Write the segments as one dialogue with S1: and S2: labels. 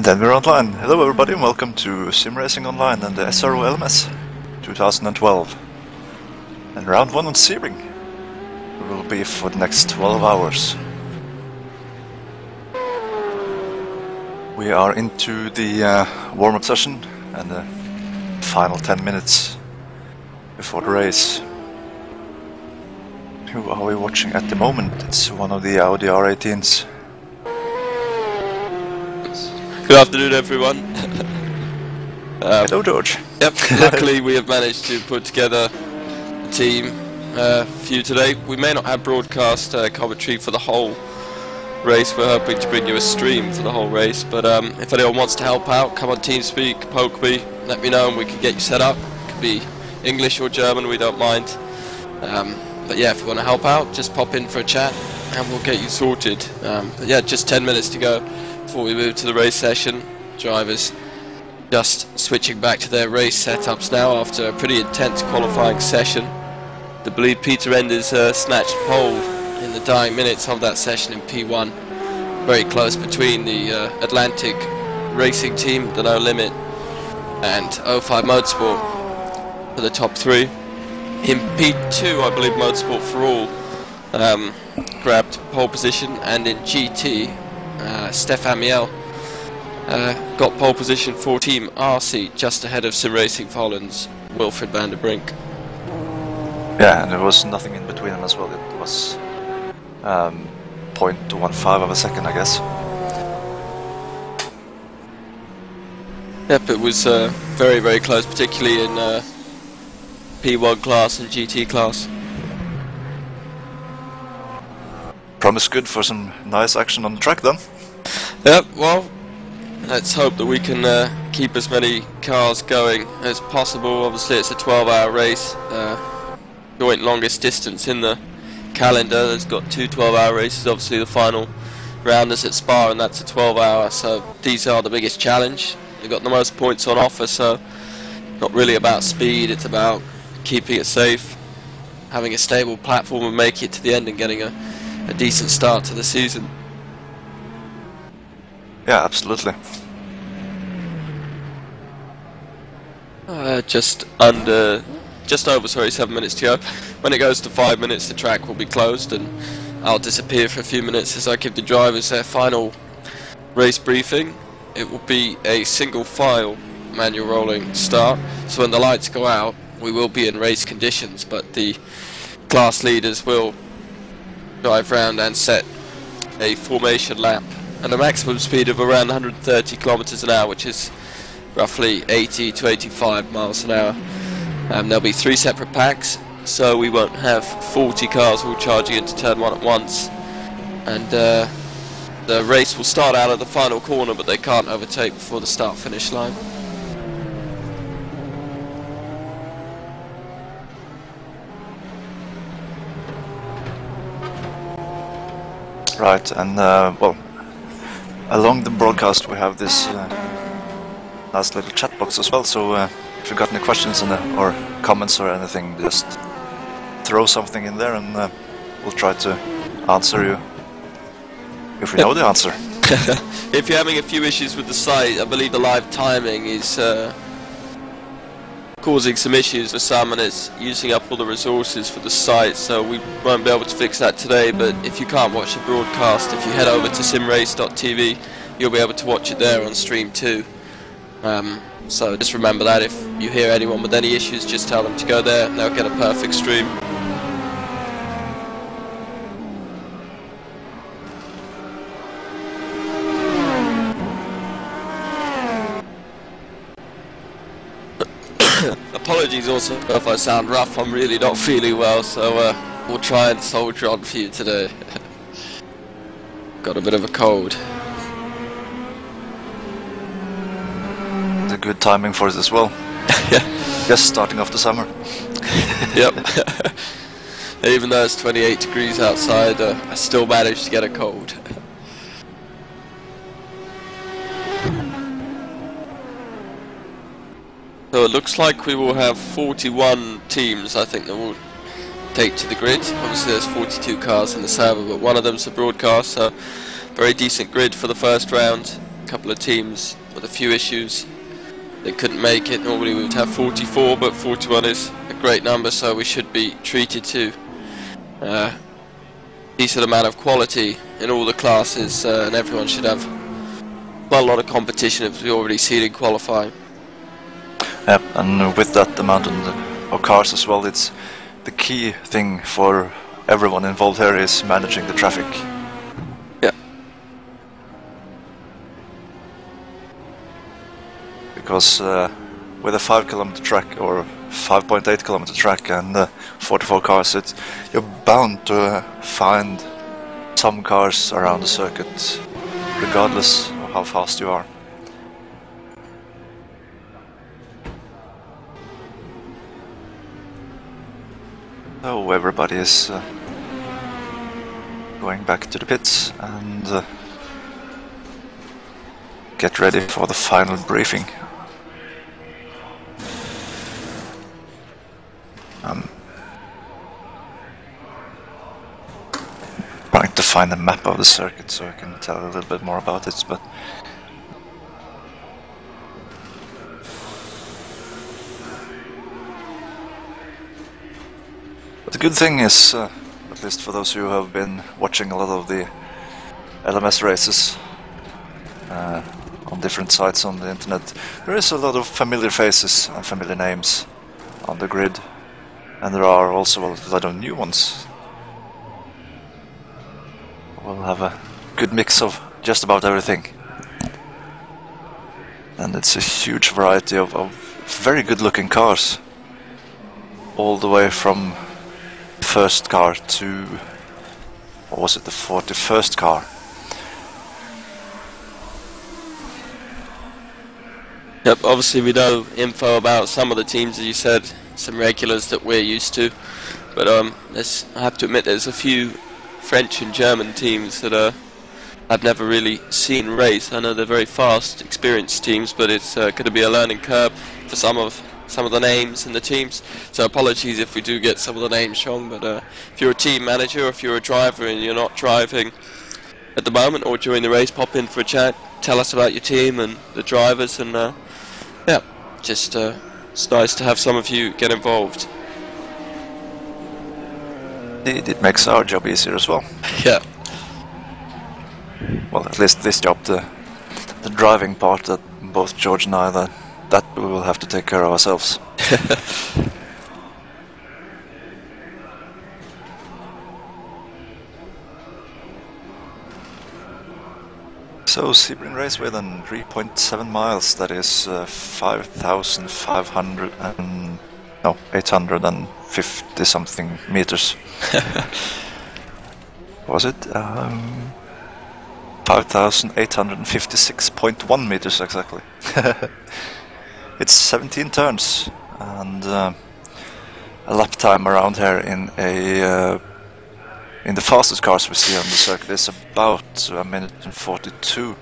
S1: And then we're online. Hello everybody and welcome to SimRacingOnline and the SRO LMS 2012. And round 1 on Sebring. We will be for the next 12 hours. We are into the warm-up session and the final 10 minutes before the race. Who are we watching at the moment? It's one of the Audi R18s.
S2: Good afternoon, everyone.
S1: Hello, George.
S2: Yep. Luckily, we have managed to put together a team for you today. We may not have broadcast commentary for the whole race. We're hoping to bring you a stream for the whole race. But if anyone wants to help out, come on TeamSpeak, poke me, let me know, and we can get you set up. It could be English or German, we don't mind. But yeah, if you want to help out, just pop in for a chat, and we'll get you sorted. But yeah, just 10 minutes to go before we move to the race session. Drivers just switching back to their race setups now after a pretty intense qualifying session. I believe Peter Enders snatched pole in the dying minutes of that session in P1. Very close between the Atlantic Racing Team, the No Limit, and 05 Motorsport for the top three. In P2, I believe Motorsport for All grabbed pole position, and in GT, Stefan Miel got pole position for Team RC, just ahead of Sim Racing Holland's Wilfred van der Brink.
S1: Yeah, and there was nothing in between them as well. It was 0.15 of a second, I guess.
S2: Yep, it was very, very close, particularly in P1 class and GT class.
S1: Promise good for some nice action on the track then.
S2: Yep, well, let's hope that we can keep as many cars going as possible. Obviously it's a 12-hour race, joint longest distance in the calendar. There's got two 12-hour races. Obviously the final round is at Spa, and that's a 12-hour, so these are the biggest challenge. They've got the most points on offer, so not really about speed, it's about keeping it safe, having a stable platform and making it to the end and getting a decent start to the season.
S1: Yeah, absolutely.
S2: Just over 7 minutes to go. When it goes to 5 minutes, the track will be closed, and I'll disappear for a few minutes as I give the drivers their final race briefing. It will be a single file manual rolling start, so when the lights go out we will be in race conditions, but the class leaders will drive round and set a formation lap at a maximum speed of around 130 kilometers an hour, which is roughly 80 to 85 miles an hour. There'll be 3 separate packs, so we won't have 40 cars all charging into turn 1 at once, and the race will start out at the final corner, but they can't overtake before the start finish line.
S1: Right, and well, along the broadcast we have this nice little chat box as well, so if you've got any questions or comments or anything, just throw something in there and we'll try to answer you if we know the answer.
S2: If you're having a few issues with the site, I believe the live timing is causing some issues for some, and it's using up all the resources for the site, so we won't be able to fix that today. But if you can't watch the broadcast, if you head over to simrace.tv, you'll be able to watch it there on stream too. So just remember that if you hear anyone with any issues, just tell them to go there and they'll get a perfect stream. Apologies also if I sound rough, I'm really not feeling well, so we'll try and soldier on for you today. Got a bit of a cold.
S1: It's a good timing for it as well.
S2: Yeah.
S1: Just starting off the summer.
S2: Yep. Even though it's 28 degrees outside, I still managed to get a cold. So it looks like we will have 41 teams, I think, that will take to the grid. Obviously there's 42 cars in the server, but one of them's a broadcast, so very decent grid for the first round. couple of teams with a few issues. They couldn't make it. Normally we would have 44, but 41 is a great number, so we should be treated to a decent amount of quality in all the classes, and everyone should have quite a lot of competition, as we already seen in qualifying.
S1: Yep, and with that amount of cars as well, it's the key thing for everyone involved here is managing the traffic.
S2: Yeah.
S1: Because with a 5 kilometer track or 5.8 kilometer track and 44 cars, you're bound to find some cars around the circuit, regardless of how fast you are. So everybody is going back to the pits and get ready for the final briefing. Trying to find a map of the circuit so I can tell a little bit more about it, but the good thing is, at least for those who have been watching a lot of the LMS races on different sites on the internet, there is a lot of familiar faces and familiar names on the grid, and there are also a lot of new ones. We'll have a good mix of just about everything, and it's a huge variety of very good looking cars, all the way from first car to, what was it, the 41st car.
S2: Yep, obviously we know info about some of the teams, as you said, some regulars that we're used to, but I have to admit there's a few French and German teams that I've never really seen race. I know they're very fast, experienced teams, but it's going to be a learning curve for some of the names and the teams. So apologies if we do get some of the names wrong, but if you're a team manager or if you're a driver and you're not driving at the moment or during the race, pop in for a chat, tell us about your team and the drivers, and yeah, just it's nice to have some of you get involved.
S1: It makes our job easier as well.
S2: Yeah.
S1: Well, at least this job, the driving part that both George and I, that we will have to take care of ourselves. So Sebring Raceway then 3.7 miles, that is 850 something meters. Was it? 5,856.1 meters exactly. It's 17 turns and a lap time around here in the fastest cars we see on the circuit is about 1 minute and 42.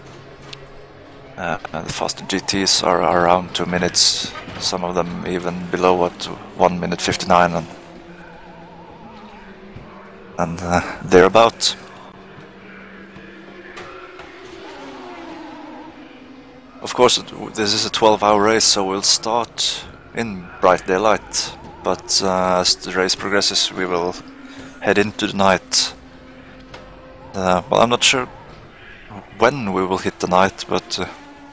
S1: And the faster GTs are around 2 minutes, some of them even below at 1 minute 59 and thereabout. Of course, this is a 12-hour race, so we'll start in bright daylight, but as the race progresses we will head into the night. Well, I'm not sure when we will hit the night, but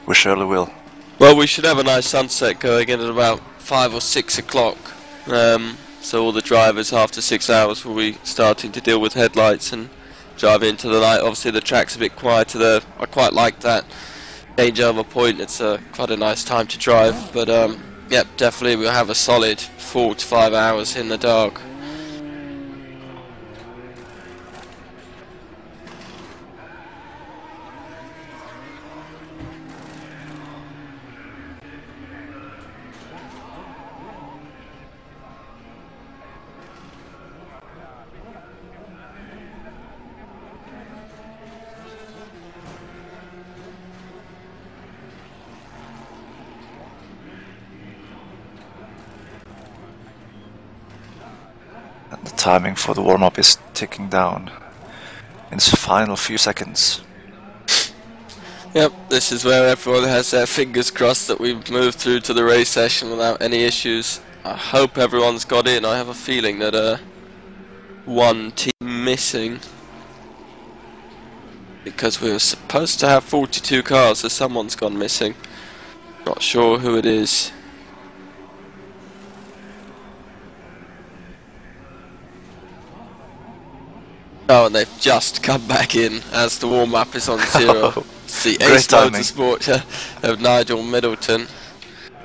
S1: we surely will.
S2: Well, we should have a nice sunset going in at about 5 or 6 o'clock. So all the drivers after 6 hours will be starting to deal with headlights and drive into the night. Obviously the track's a bit quieter there. I quite like that changeover point. It's quite a nice time to drive. But yep, definitely we'll have a solid 4 to 5 hours in the dark.
S1: And the timing for the warm-up is ticking down in its final few seconds.
S2: Yep, this is where everyone has their fingers crossed that we've moved through to the race session without any issues. I hope everyone's got in. I have a feeling that one team missing, because we were supposed to have 42 cars, so someone's gone missing. Not sure who it is. Oh, and they've just come back in as the warm-up is on 0. It's the Ace Motorsport of Nigel Middleton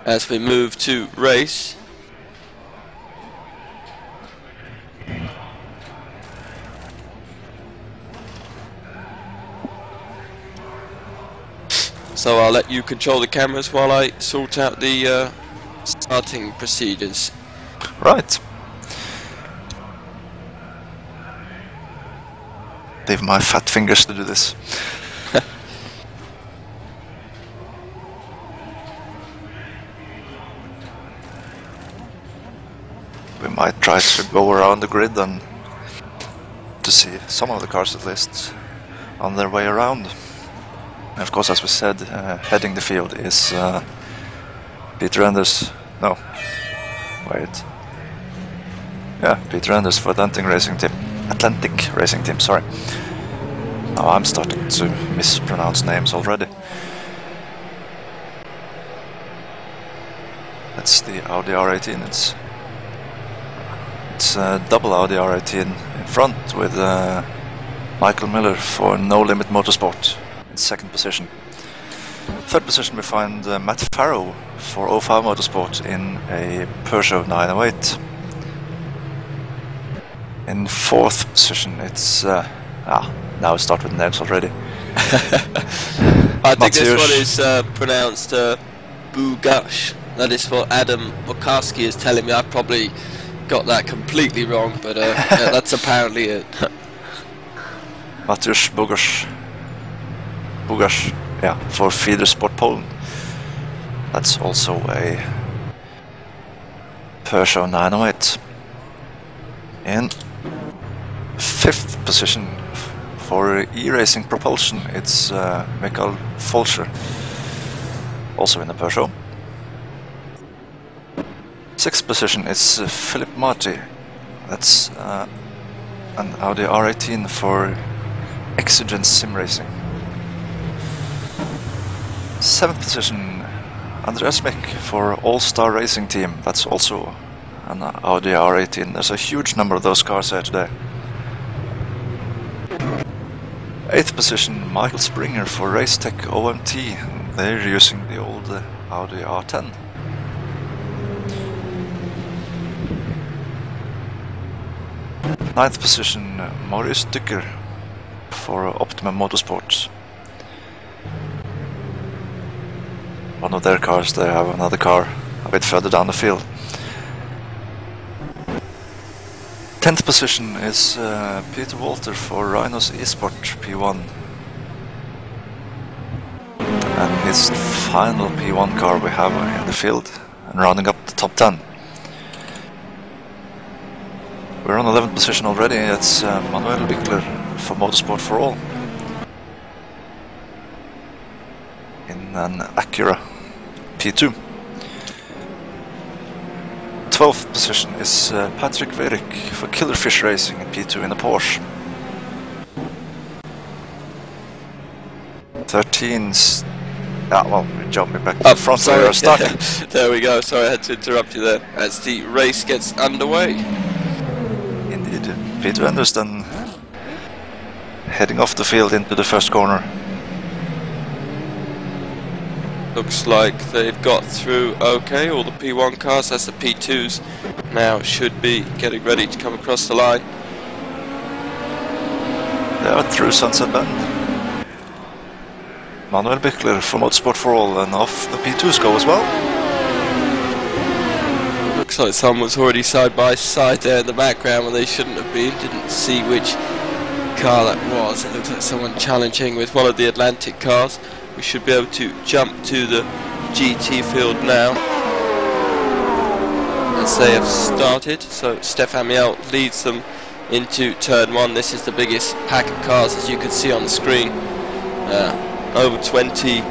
S2: as we move to race. So I'll let you control the cameras while I sort out the starting procedures.
S1: Right. Leave my fat fingers to do this. We might try to go around the grid and to see some of the cars at least on their way around. And of course, as we said, heading the field is Peter Enders. No, wait. Yeah, Peter Enders for Atlantic Racing Team. Sorry. Now I'm starting to mispronounce names already. That's the Audi R18. It's a double Audi R18 in front with Michael Miller for No Limit Motorsport in second position. Third position we find Matt Farrow for 05 Motorsport in a Peugeot 908. In fourth position it's now we start with names already.
S2: I think this one is pronounced Bugash. That is what Adam Okarski is telling me. I probably got that completely wrong, but yeah, that's apparently it.
S1: Mateusz Bugash, yeah, for Feeder Sport Poland. That's also a Peugeot 908. In fifth position for e-racing propulsion, it's Mikael Folscher, also in the Peugeot. Sixth position is Philip Marty. That's an Audi R18 for Exigent Sim Racing. Seventh position, Andreas Mick for All Star Racing Team. That's also an Audi R18. There's a huge number of those cars here today. Eighth position, Michael Springer for Racetech OMT. They're using the old Audi R10. Ninth position, Maurice Dycker for Optimum Motorsports. One of their cars, they have another car a bit further down the field. 10th position is Peter Walter for Rhinos Esport P1. And his final P1 car we have in the field and rounding up the top 10. We're on 11th position already. It's Manuel Wickler for Motorsport for All in an Acura P2. 12th position is Patrick Verick for Killerfish Racing in P2 in a Porsche. 13's... well, we're jumping back to the front where we are starting.
S2: There we go, sorry I had to interrupt you there as the race gets underway.
S1: Indeed, Peter Enders then heading off the field into the first corner.
S2: Looks like they've got through okay, all the P1 cars, as the P2s now should be getting ready to come across the line.
S1: They are through Sunset Bend. Manuel Bickler for Motorsport for All, and off the P2s go as well.
S2: Looks like someone was already side by side there in the background when they shouldn't have been. Didn't see which car that was. It looks like someone challenging with one of the Atlantic cars. We should be able to jump to the GT field now as they have started. So Stefan Miel leads them into turn 1. This is the biggest pack of cars, as you can see on the screen. over 21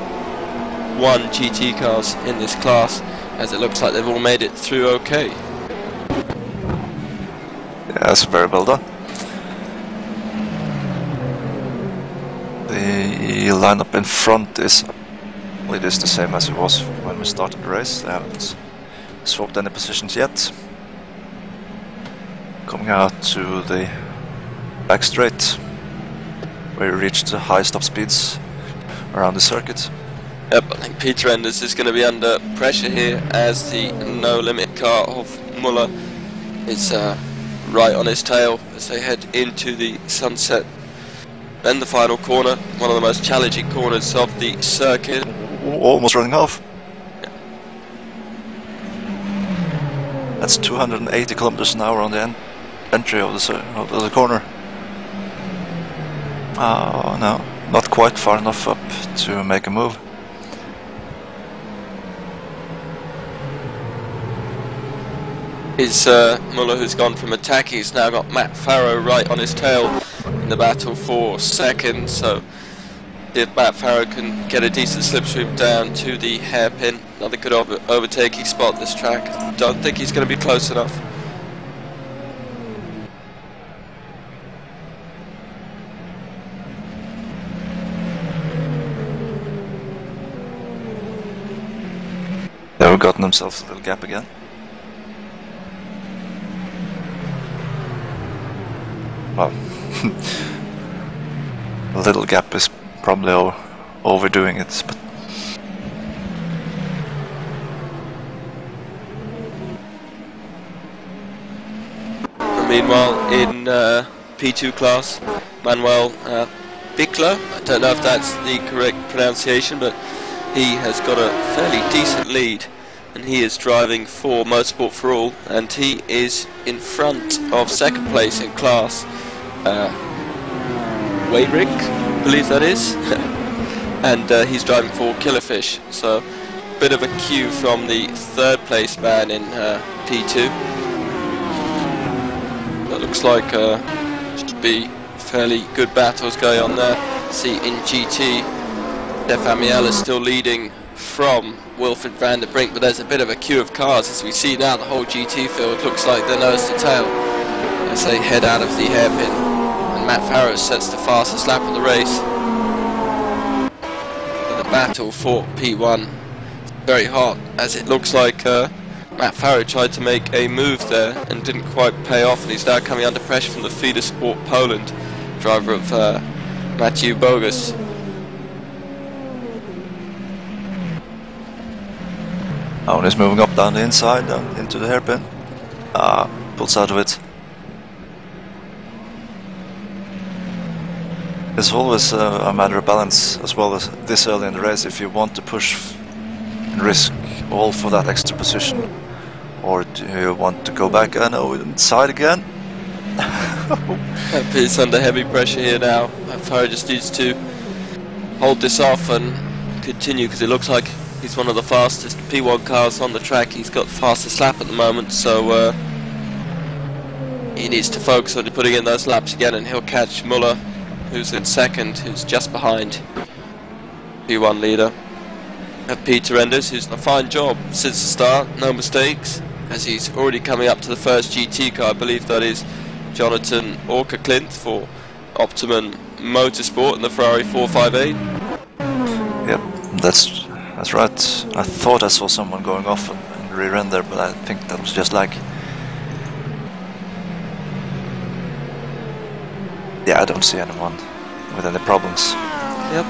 S2: GT cars in this class, as it looks like they've all made it through okay.
S1: Yeah, that's very well done. The lineup in front is, well, it is the same as it was when we started the race. They haven't swapped any positions yet. Coming out to the back straight, where we reached the highest top speeds around the circuit.
S2: Yep, I think Peter Enders is going to be under pressure here as the no limit car of Muller is right on his tail as they head into the sunset. Then the final corner, one of the most challenging corners of the circuit.
S1: Almost running off. Yeah. That's 280 kilometers an hour on the entry of the corner. Oh no, not quite far enough up to make a move.
S2: It's Muller who's gone from attacking. He's now got Matt Farrow right on his tail in the battle for second. So if Matt Farrow can get a decent slipstream down to the hairpin, another good overtaking spot this track. Don't think he's going to be close enough.
S1: They've gotten themselves a little gap again. Well, a little gap is probably overdoing it, but
S2: meanwhile in P2 class, Manuel Bickler, I don't know if that's the correct pronunciation, but he has got a fairly decent lead, and he is driving for Motorsport for All, and he is in front of second place in class. Wayrick, I believe that is, and he's driving for Killerfish, so bit of a cue from the third place man in P2. That looks like should be fairly good battles going on there. See in GT, Stefan Miele is still leading from Wilfred van der Brink, but there's a bit of a queue of cars as we see now. The whole GT field looks like they're nose to tail as they head out of the hairpin, and Matt Farrow sets the fastest lap of the race. But the battle for P1 is very hot, as it looks like Matt Farrow tried to make a move there and didn't quite pay off, and he's now coming under pressure from the Feeder Sport Poland driver of Matthew Bogus.
S1: Owen is moving up down the inside, down into the hairpin. Pulls out of it. It's always a matter of balance as well as this early in the race, if you want to push and risk all for that extra position, or do you want to go back and inside again?
S2: He's under heavy pressure here now. Farrow just needs to hold this off and continue, because it looks like he's one of the fastest P1 cars on the track. He's got the fastest lap at the moment, so he needs to focus on putting in those laps again, and he'll catch Muller, who's in second, who's just behind P1 leader. Have Peter Enders, who's done a fine job since the start, no mistakes, as he's already coming up to the first GT car. I believe that is Jonathan Orker-Klint for Optimum Motorsport in the Ferrari 458.
S1: Yep, that's right. I thought I saw someone going off in the rear end there, but I think that was just like... Yeah, I don't see anyone with any problems.
S2: Yep.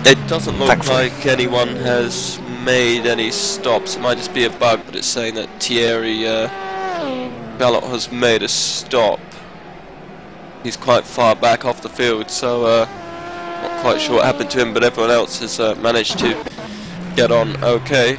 S2: It doesn't look like anyone has made any stops. It might just be a bug, but it's saying that Thierry Bellot has made a stop. He's quite far back off the field, so not quite sure what happened to him, but everyone else has managed to get on okay.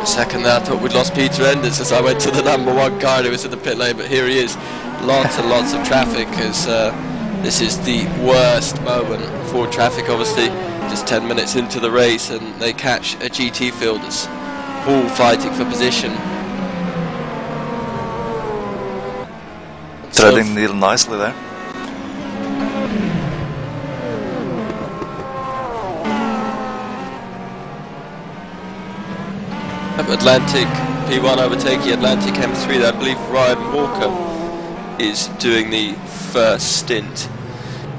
S2: A second there, I thought we'd lost Peter Enders as I went to the number one car who was in the pit lane, but here he is. Lots and lots of traffic, as this is the worst moment for traffic, obviously. Just 10 minutes into the race and they catch a GT field that's all fighting for position.
S1: threading the needle nicely there.
S2: Atlantic P1 overtaking Atlantic M3. I believe Ryan Walker is doing the first stint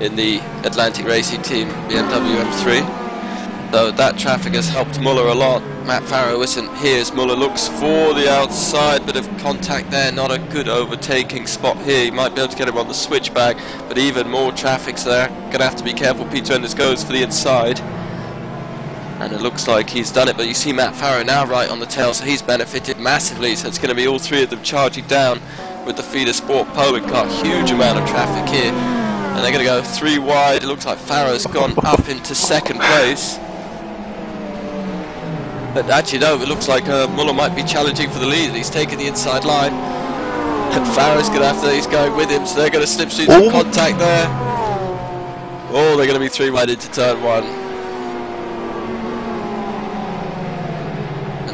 S2: in the Atlantic Racing Team BMW M3. So that traffic has helped Muller a lot. Matt Farrow isn't here as Muller looks for the outside, bit of contact there, not a good overtaking spot here. He might be able to get him on the switchback, but even more traffic's there. Gonna have to be careful. Peter Enders goes for the inside. And it looks like he's done it, but you see Matt Farrow now right on the tail, so he's benefited massively. So it's going to be all three of them charging down with the Feeder Sport Poland car. Huge amount of traffic here. And they're going to go 3 wide. It looks like Farrow's gone up into second place. But actually no, it looks like Muller might be challenging for the lead. He's taking the inside line. And Farrow's going to have to, he's going with him, so they're going to slipstream some contact there. Oh, they're going to be 3 wide into turn 1.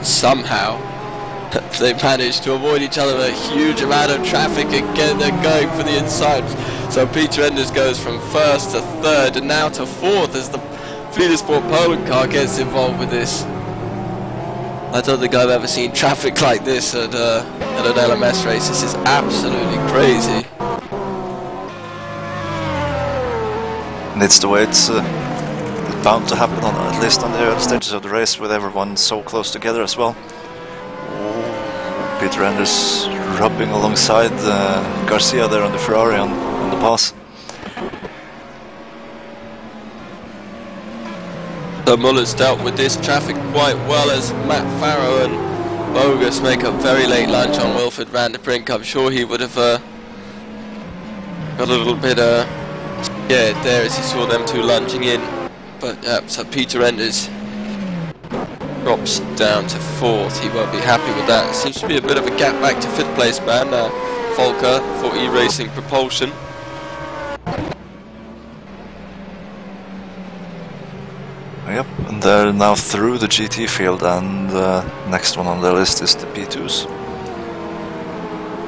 S2: Somehow they managed to avoid each other with a huge amount of traffic. Again they're going for the inside, so Peter Enders goes from first to third and now to fourth as the Feeder Sport Poland car gets involved with this. I don't think I've ever seen traffic like this at an LMS race. This is absolutely crazy.
S1: And it's the way it's bound to happen, on at least on the early stages of the race, with everyone so close together as well. Peter Enders rubbing alongside Garcia there on the Ferrari on the pass.
S2: So Muller's dealt with this traffic quite well as Matt Farrow and Bogus make a very late lunge on Wilfred van der Brink. I'm sure he would have got a little bit scared there as he saw them two lunging in. But so Peter Enders drops down to fourth. He won't be happy with that. Seems to be a bit of a gap back to fifth place man. Volker for E-Racing Propulsion.
S1: Yep, and they're now through the GT field, and next one on the list is the P2s.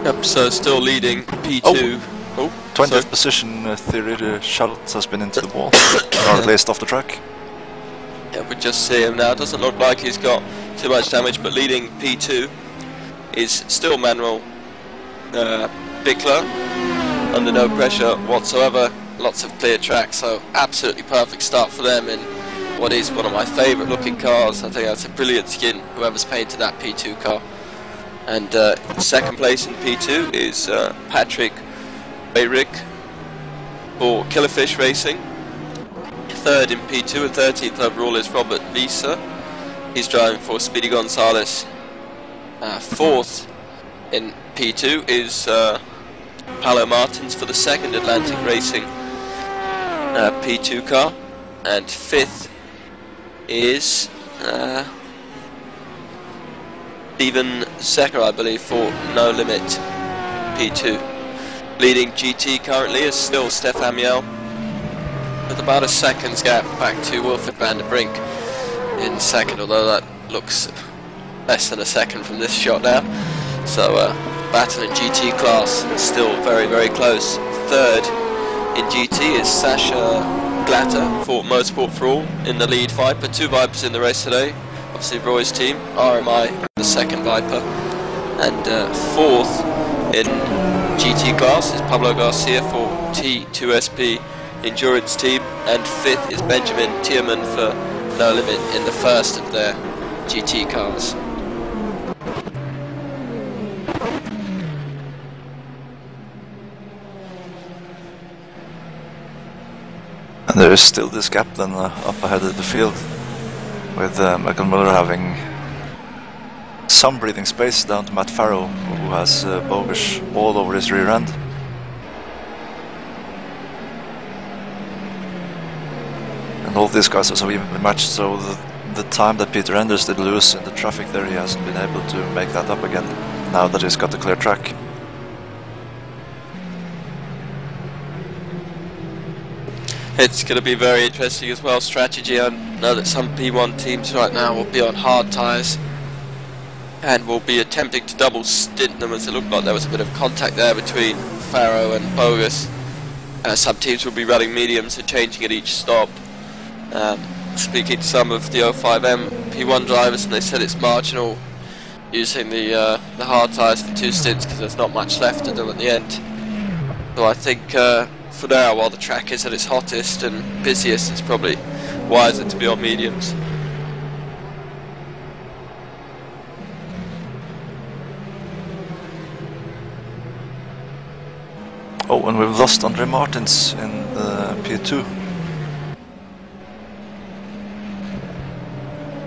S2: Yep, so still leading P2. Oh,
S1: 20th position, Thierry Charlotte has been into the wall, or at least off the track.
S2: Yeah, we just see him now. Doesn't look like he's got too much damage, but leading P2 is still Manuel Bickler, under no pressure whatsoever. Lots of clear track, so absolutely perfect start for them in what is one of my favourite looking cars. I think that's a brilliant skin, whoever's painted that P2 car. And second place in P2 is Patrick Bayrick for Killerfish Racing. Third in P2 and 13th overall is Robert Visa. He's driving for Speedy Gonzalez. Fourth in P2 is Paolo Martins for the second Atlantic Racing P2 car. And fifth is Steven Secker, I believe, for No Limit P2. Leading GT currently is still Stefan Miel, with about a second's gap back to Wilfred van der Brink in second, although that looks less than a second from this shot now. So battle in GT class still very, very close. Third in GT is Sasha Glatter for Motorsport for All in the lead Viper. 2 Vipers in the race today, obviously Roy's team. RMI the second Viper. And fourth in GT class is Pablo Garcia for T2SP Endurance Team, and fifth is Benjamin Tierman for No Limit in the first of their GT cars.
S1: And there is still this gap then up ahead of the field, with Michael Muller having some breathing space down to Matt Farrow, who has Bogus all over his rear end. And all these guys are so evenly matched, so the time that Peter Enders did lose in the traffic there, he hasn't been able to make that up again, now that he's got the clear track.
S2: It's going to be very interesting as well, strategy. I know that some P1 teams right now will be on hard tyres and will be attempting to double stint them, as it looked like there was a bit of contact there between Faro and Bogus. Some teams will be running mediums and changing at each stop. Speaking to some of the 05M P1 drivers, and they said it's marginal using the hard tyres for 2 stints because there's not much left to do at the end. So I think for now, while the track is at its hottest and busiest, it's probably wiser to be on mediums.
S1: Oh, and we've lost Andre Martins in the P2.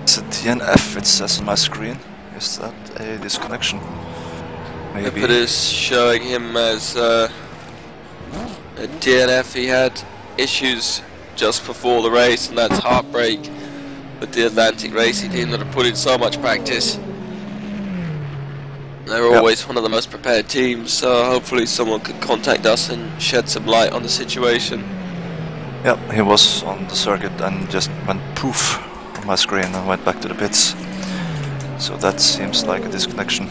S1: It's a DNF, it says on my screen. Is that a disconnection? Maybe.
S2: Yep, it is showing him as a DNF. He had issues just before the race, and that's heartbreak with the Atlantic Racing team that have put in so much practice. They're always one of the most prepared teams, so hopefully someone could contact us and shed some light on the situation.
S1: Yeah, he was on the circuit and just went poof on my screen and went back to the pits. So that seems like a disconnection.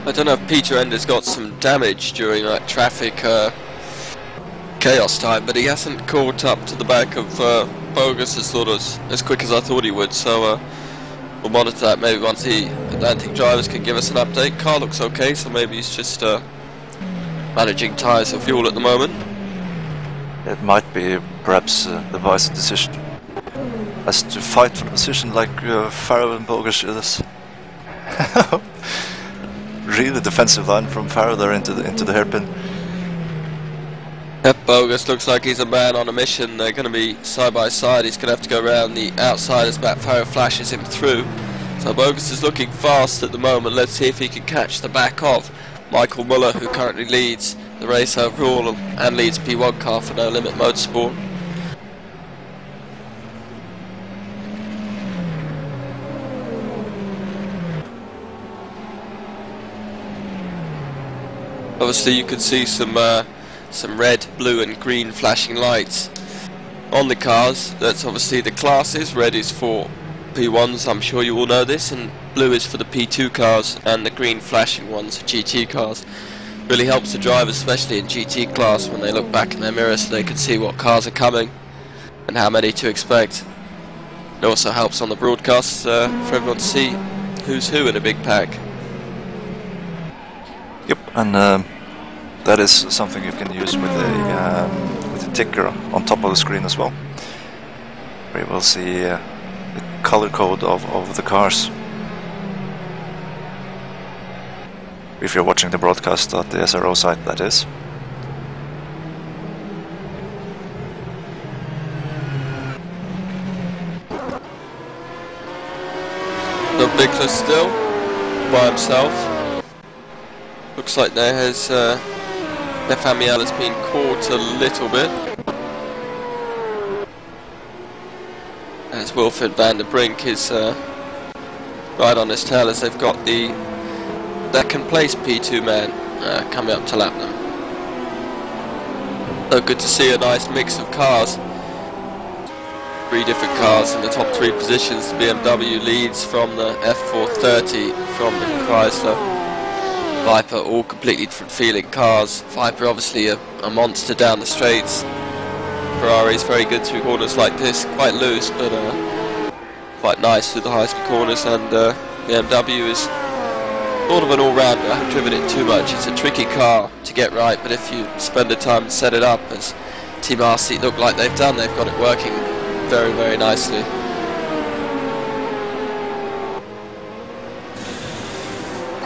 S2: I don't know if Peter Ender's got some damage during that traffic chaos time, but he hasn't caught up to the back of Bogus as quick as I thought he would, so we'll monitor that maybe once the Atlantic drivers can give us an update. Car looks okay, so maybe he's just managing tyres and fuel at the moment.
S1: It might be perhaps the wise decision as to fight for the position like Faro and Bogus is. Really defensive line from Faro there into the hairpin.
S2: Yep, Bogus looks like he's a man on a mission. They're going to be side by side. He's going to have to go around the outside as Matt Faro flashes him through. So Bogus is looking fast at the moment. Let's see if he can catch the back of Michael Muller, who currently leads the race overall and leads P1 car for No Limit Motorsport. Obviously you can see some red, blue and green flashing lights on the cars. That's obviously the classes. Red is for P1s, I'm sure you all know this, and blue is for the P2 cars, and the green flashing ones are GT cars. Really helps the drivers, especially in GT class, when they look back in their mirror so they can see what cars are coming and how many to expect. It also helps on the broadcasts for everyone to see who's who in a big pack.
S1: Yep, and that is something you can use with a ticker on top of the screen as well. We will see the color code of the cars. If you're watching the broadcast at the SRO site, that is.
S2: The Bickler still by himself. Looks like there has Nefamiel has been caught a little bit. As Wilfred van der Brink is right on his tail, as they've got the second place P2 man coming up to lap them. So good to see a nice mix of cars. 3 different cars in the top 3 positions. The BMW leads from the F430, from the Chrysler, Viper, all completely different feeling cars. Viper obviously a monster down the straights. Ferrari is very good through corners like this, quite loose but quite nice through the high speed corners, and BMW is sort of an all-rounder. I haven't driven it too much. It's a tricky car to get right, but if you spend the time to set it up, as Team RC look like they've done, they've got it working very, very nicely.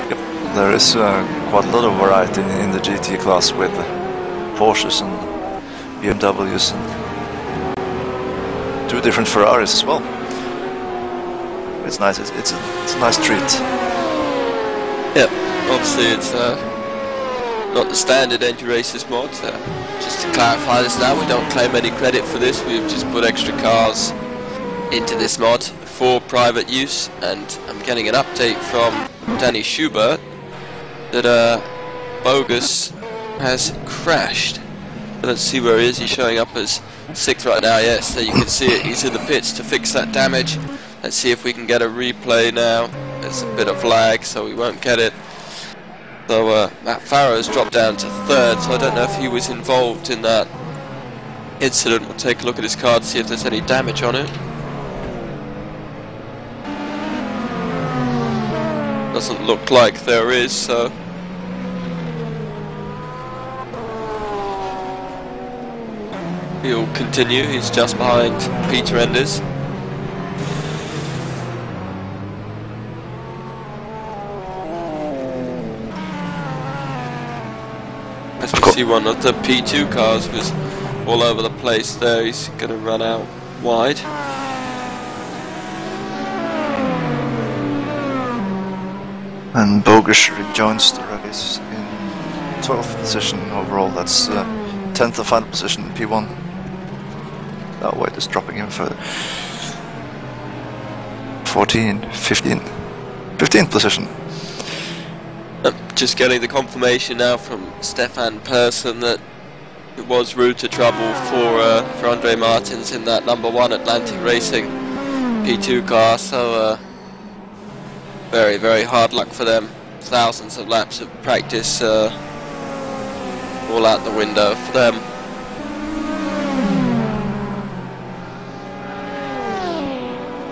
S1: Yep, there is quite a lot of variety in the GT class with Porsches and BMWs and 2 different Ferraris as well. It's nice. It's a nice treat.
S2: Yep, obviously it's not the standard Enduro Races mod. Just to clarify this now, we don't claim any credit for this. We've just put extra cars into this mod for private use, and I'm getting an update from Danny Schubert that Bogus has crashed. Let's see where he is. He's showing up as 6th right now. Yes, there you can see it. He's in the pits to fix that damage. Let's see if we can get a replay now there's a bit of lag, so we won't get it. So Matt Farrow's dropped down to 3rd, so I don't know if he was involved in that incident. We'll take a look at his car to see if there's any damage on it. Doesn't look like there is, so he'll continue. He's just behind Peter Enders. As we see, one of the P2 cars was all over the place there. He's going to run out wide.
S1: And Bogish rejoins the race in 12th position overall. That's 10th and final position in P1. That weight is dropping even further. 14, 15, 15th position.
S2: Just getting the confirmation now from Stefan Persson that it was route to trouble for Andre Martins in that number 1 Atlantic Racing P2 car. So very, very hard luck for them. Thousands of laps of practice all out the window for them.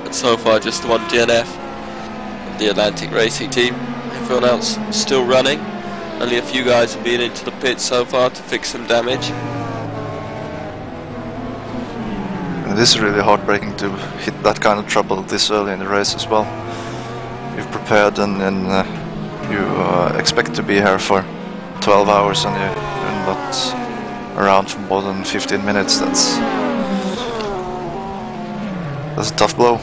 S2: But so far just the one DNF of the Atlantic Racing team. Everyone else still running. Only a few guys have been into the pit so far to fix some damage.
S1: It is really heartbreaking to hit that kind of trouble this early in the race as well. You've prepared and you expect to be here for 12 hours and you're not around for more than 15 minutes. That's a tough blow.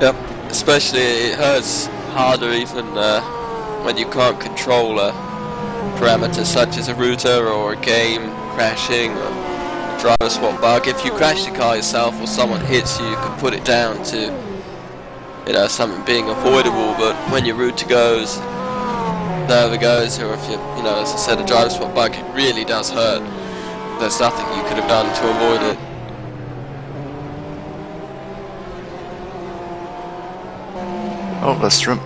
S2: Yep, especially it hurts harder even when you can't control a parameter such as a router or a game crashing or a driver swap bug. If you crash the car yourself or someone hits you, you can put it down to, you know, something being avoidable. But when your router goes, server goes, or if you know, as I said, a driver swap bug, it really does hurt. There's nothing you could have done to avoid it.
S1: Oh, that's true.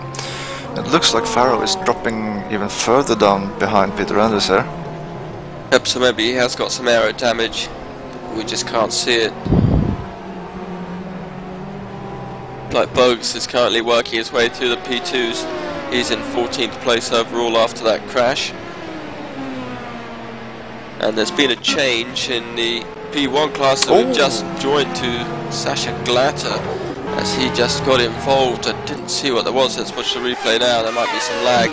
S1: It looks like Farrow is dropping even further down behind Peter Enders here.
S2: Yep, so maybe he has got some aero damage. We just can't see it. Like Bogues is currently working his way through the P2s. He's in 14th place overall after that crash. And there's been a change in the P1 class, so we've just joined to Sasha Glatter, as he just got involved. I didn't see what there was. Let's watch the replay now. There might be some lag.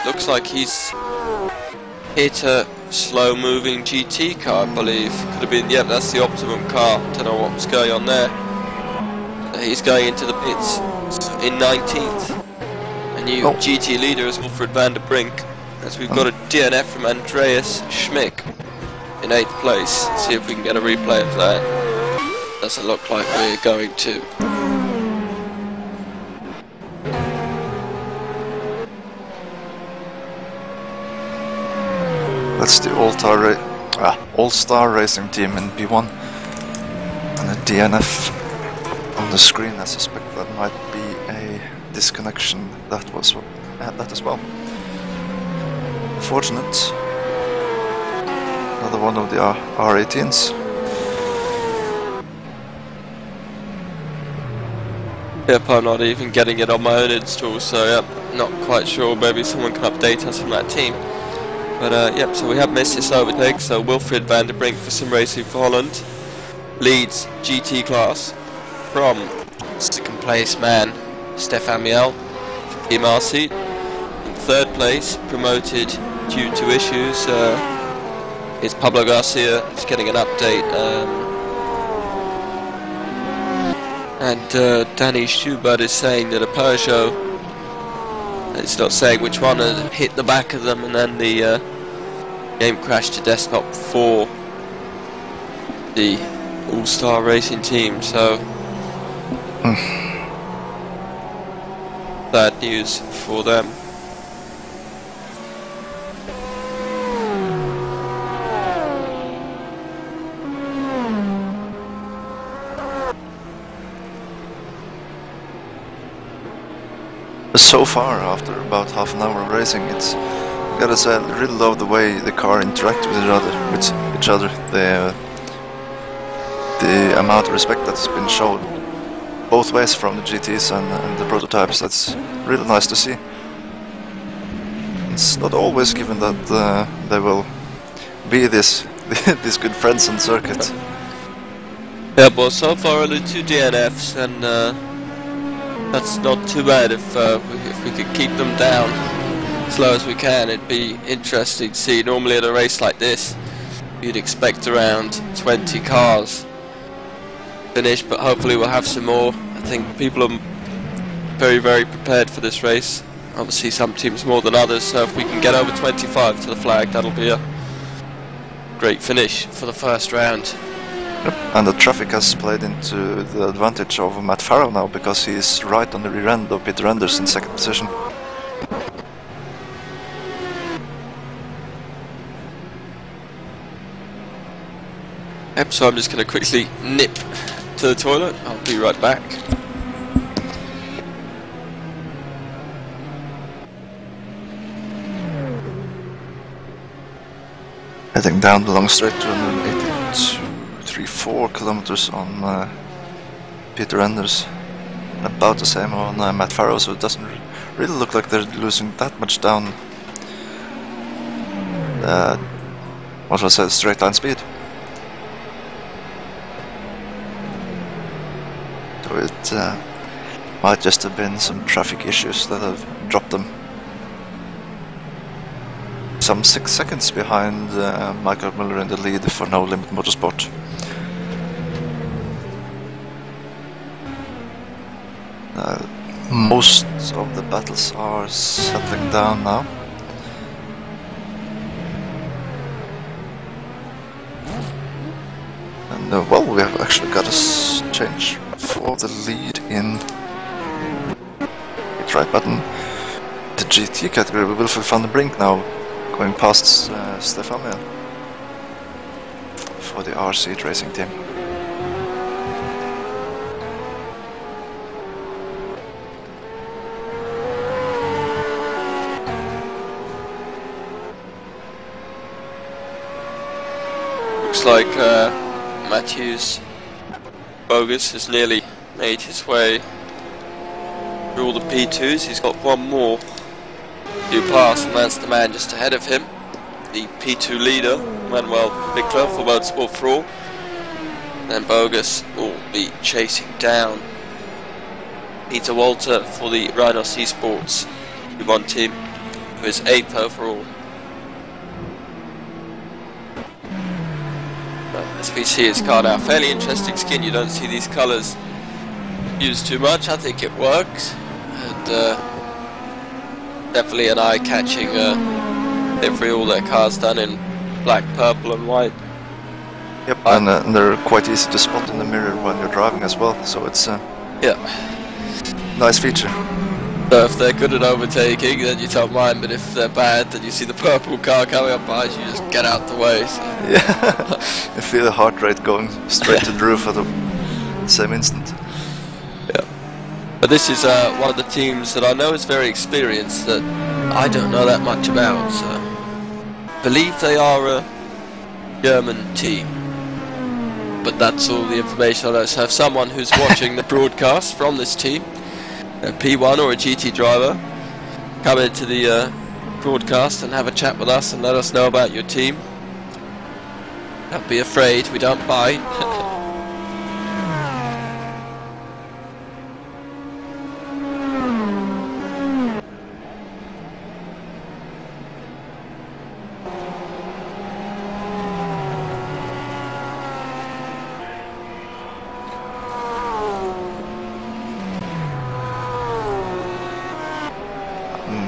S2: Looks like he's hit a slow moving GT car, I believe. Could have been, yep, that's the Optimum car. Don't know what was going on there. He's going into the pits in 19th. A new GT leader is Wilfred van der Brink, as we've got a DNF from Andreas Schmick in 8th place. Let's see if we can get a replay of that. Doesn't look like we're going to.
S1: That's the All-Star Racing team in P1. And a DNF on the screen. I suspect that might be a disconnection. That as well. Fortunate. Another one of the R18s.
S2: Yep, I'm not even getting it on my own install, so yep, not quite sure. Maybe someone can update us from that team. But yep, so we have missed this overtake. So Wilfred van der Brink for SimRacing for Holland leads GT class from second place man Stefan Miel for Team RC. In third place, promoted due to issues, is Pablo Garcia. He's getting an update. And Danny Schubert is saying that a Peugeot, it's not saying which one, hit the back of them, and then the game crashed to desktop for the All-Star Racing team. So bad news for them.
S1: So far, after about half an hour of racing, it's gotta say I really love the way the car interacts with each other. The amount of respect that's been shown both ways from the GTs and the prototypes. That's really nice to see. It's not always given that they will be these good friends on circuit.
S2: Yeah, but so far only 2 DNFs, and that's not too bad. If we could keep them down as slow as we can, it'd be interesting to see. Normally at a race like this, you'd expect around 20 cars finish, but hopefully we'll have some more. I think people are very, very prepared for this race. Obviously some teams more than others, so if we can get over 25 to the flag, that'll be a great finish for the first round.
S1: Yep. And the traffic has played into the advantage of Matt Farrell now, because he's right on the rear end of Peter Enders in second position.
S2: Yep, so I'm just going to quickly nip to the toilet. I'll be right back.
S1: Heading down the long straight, 282.34 kilometers on Peter Enders. About the same on Matt Farrow, so it doesn't really look like they're losing that much down. What shall I say, straight line speed. So it might just have been some traffic issues that have dropped them. Some 6 seconds behind Michael Miller in the lead for No Limit Motorsport. Most of the battles are settling down now. And well, we have actually got a change for the lead in the right button. The GT category, Wilfred van der Brink now going past Stefan for the RC racing team.
S2: Looks like Matthews Bogus has nearly made his way through all the P2s. He's got one more to pass, and that's the man just ahead of him, the P2 leader, Manuel Bickler for Motorsport for All. And Bogus will be chasing down Peter Walter for the Rhinos Esports Q1 team, who is 8th overall. As we see his car now, fairly interesting skin. You don't see these colours used too much. I think it works, and definitely an eye-catching livery. All their cars done in black, purple and white.
S1: Yep, and they're quite easy to spot in the mirror when you're driving as well, so it's
S2: yeah,
S1: nice feature.
S2: So if they're good at overtaking, then you don't mind, but if they're bad, then you see the purple car coming up behind you, just get out the way. So.
S1: Yeah, you feel the heart rate going straight to the roof at the same instant.
S2: Yeah, but this is one of the teams that I know is very experienced, that I don't know that much about. So I believe they are a German team, but that's all the information I know. So if someone who's watching the broadcast from this team, a P1 or a GT driver, come into the broadcast and have a chat with us and let us know about your team. Don't be afraid, we don't bite.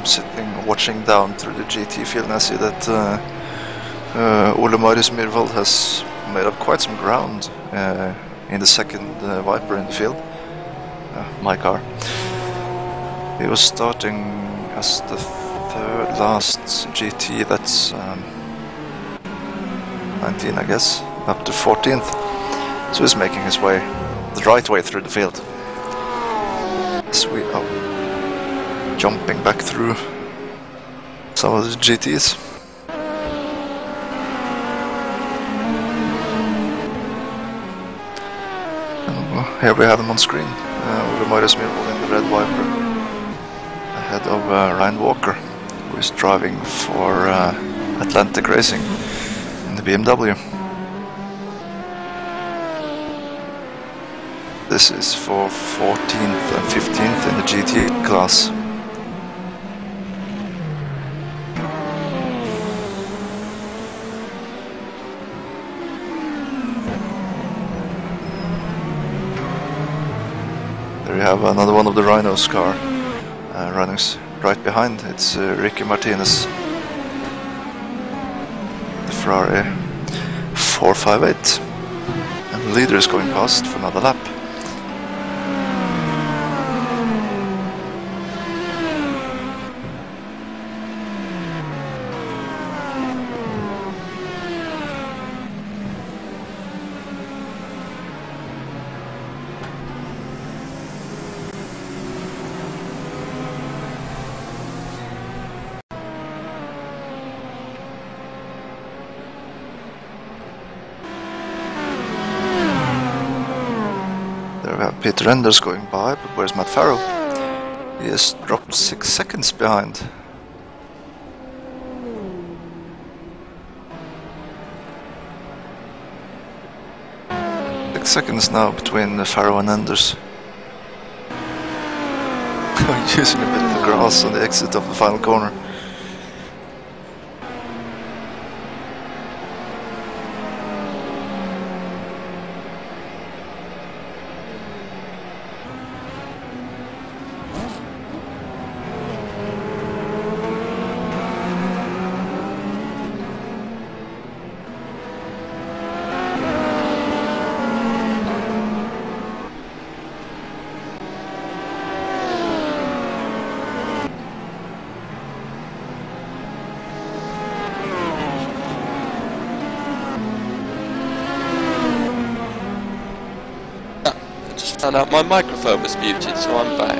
S1: Sitting, watching down through the GT field, and I see that Ole Marius Myhrvold has made up quite some ground in the second Viper in the field, my car. He was starting as the third last GT, that's 19 I guess, up to 14th, so he's making his way the right way through the field. Sweet. Oh. jumping back through some of the GTs. And here we have them on screen. Ole Møyresmyr in the red Viper ahead of Ryan Walker, who is driving for Atlantic Racing in the BMW. This is for 14th and 15th in the GT class. There you have another one of the Rhinos car running right behind. It's Ricky Martinez, the Ferrari 458, and the leader is going past for another lap. We have Peter Enders going by, but where's Matt Farrell? He has dropped 6 seconds behind. Seconds now between Farrow and Enders. Using a bit of the grass on the exit of the final corner.
S2: Found out my microphone was muted, so I'm back.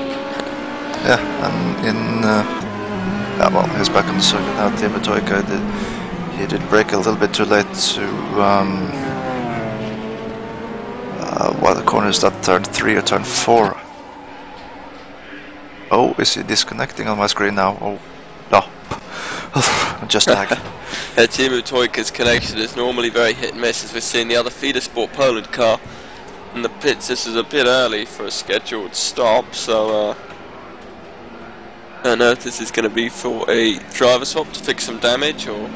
S1: Yeah, and in yeah, well, he's back on the circuit now. Timo Toika he did brake a little bit too late to what the corner is that, turn 3 or turn 4? Oh, is he disconnecting on my screen now? Oh no. Just lag.
S2: Timo Toika's connection is normally very hit and miss, as we're seeing the other Feeder Sport Poland car in the pits. This is a bit early for a scheduled stop, so I don't know if this is going to be for a driver swap to fix some damage, or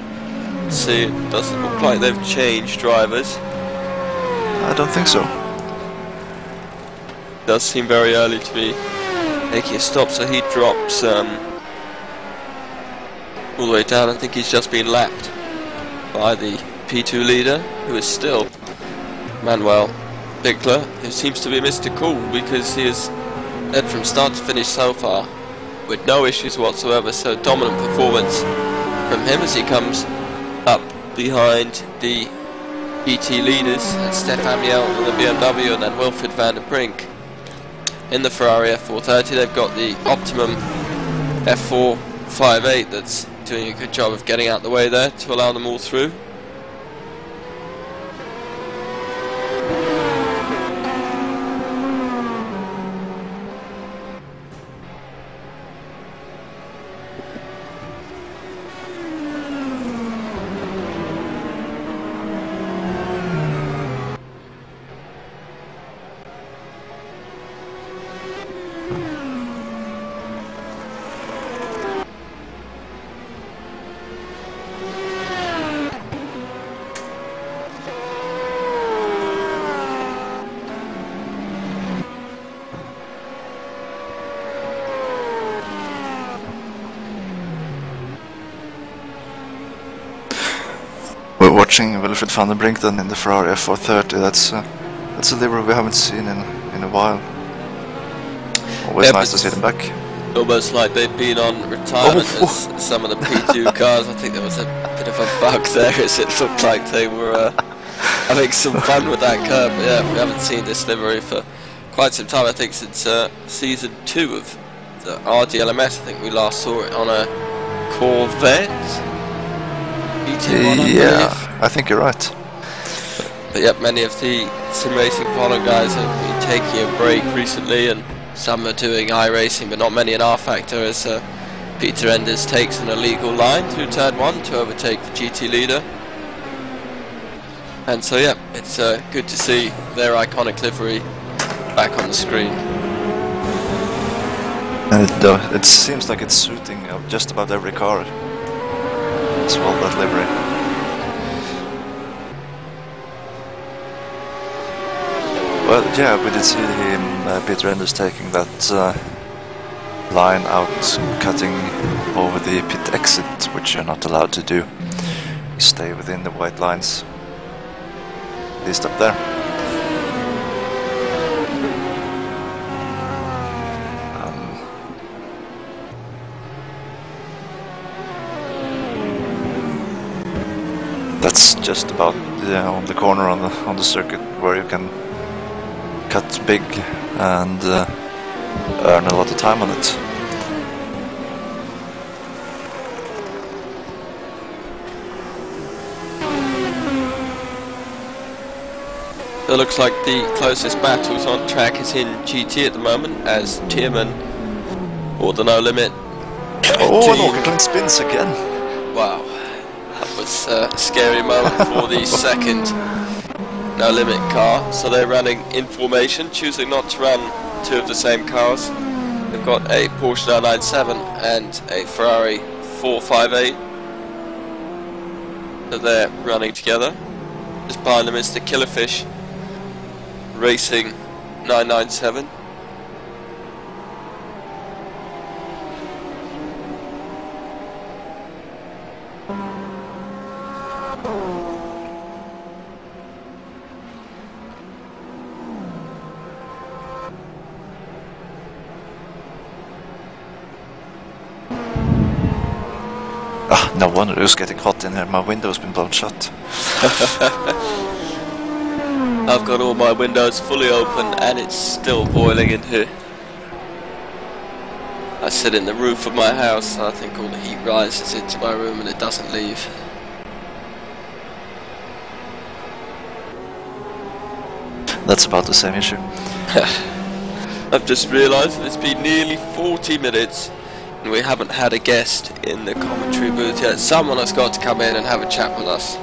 S2: see, it doesn't look like they've changed drivers.
S1: I don't think so.
S2: It does seem very early to be making a stop, so he drops all the way down. I think he's just been lapped by the P2 leader, who is still Manuel Bickler, who seems to be Mr. Cool, because he has led from start to finish so far with no issues whatsoever. So dominant performance from him as he comes up behind the PT leaders, and Stefan Miel in the BMW, and then Wilfried van der Brink in the Ferrari F430. They've got the Optimum F458 that's doing a good job of getting out the way there to allow them all through.
S1: We're watching Wilfried van der Brink then in the Ferrari F430. That's a livery we haven't seen in a while. Always nice to see them back.
S2: Almost like they've been on retirement as some of the P2 cars. I think there was a bit of a bug there, as it looked like they were having some fun with that curb. Yeah, we haven't seen this livery for quite some time. I think since season 2 of the RDLMS. I think we last saw it on a Corvette. GT1,
S1: yeah, I think you're right.
S2: But yep, many of the sim racing Polo guys have been taking a break recently, and some are doing iRacing, but not many in R Factor, as Peter Enders takes an illegal line through turn 1 to overtake the GT leader. And so yeah, it's good to see their iconic livery back on the screen.
S1: And it seems like it's suiting just about every car as well, that livery. Well, yeah, we did see him, Peter Enders, taking that line out, cutting over the pit exit, which you're not allowed to do. You stay within the white lines. At least up there. That's just about on the corner on the circuit where you can cut big and earn a lot of time on it.
S2: It looks like the closest battles on track is in GT at the moment, as Tierman, or the No Limit.
S1: Oh, and Auckland spins again.
S2: Wow, that was a scary moment for the second No Limit car. So they're running in formation, choosing not to run two of the same cars. They've got a Porsche 997 and a Ferrari 458 that they're running together. Just behind them is the Killerfish Racing 997.
S1: No wonder it was getting hot in here. My window's been blown shut.
S2: I've got all my windows fully open and it's still boiling in here. I sit in the roof of my house, and I think all the heat rises into my room and it doesn't leave.
S1: That's about the same issue.
S2: I've just realised that it's been nearly 40 minutes and we haven't had a guest in the commentary booth yet. Someone has got to come in and have a chat with us.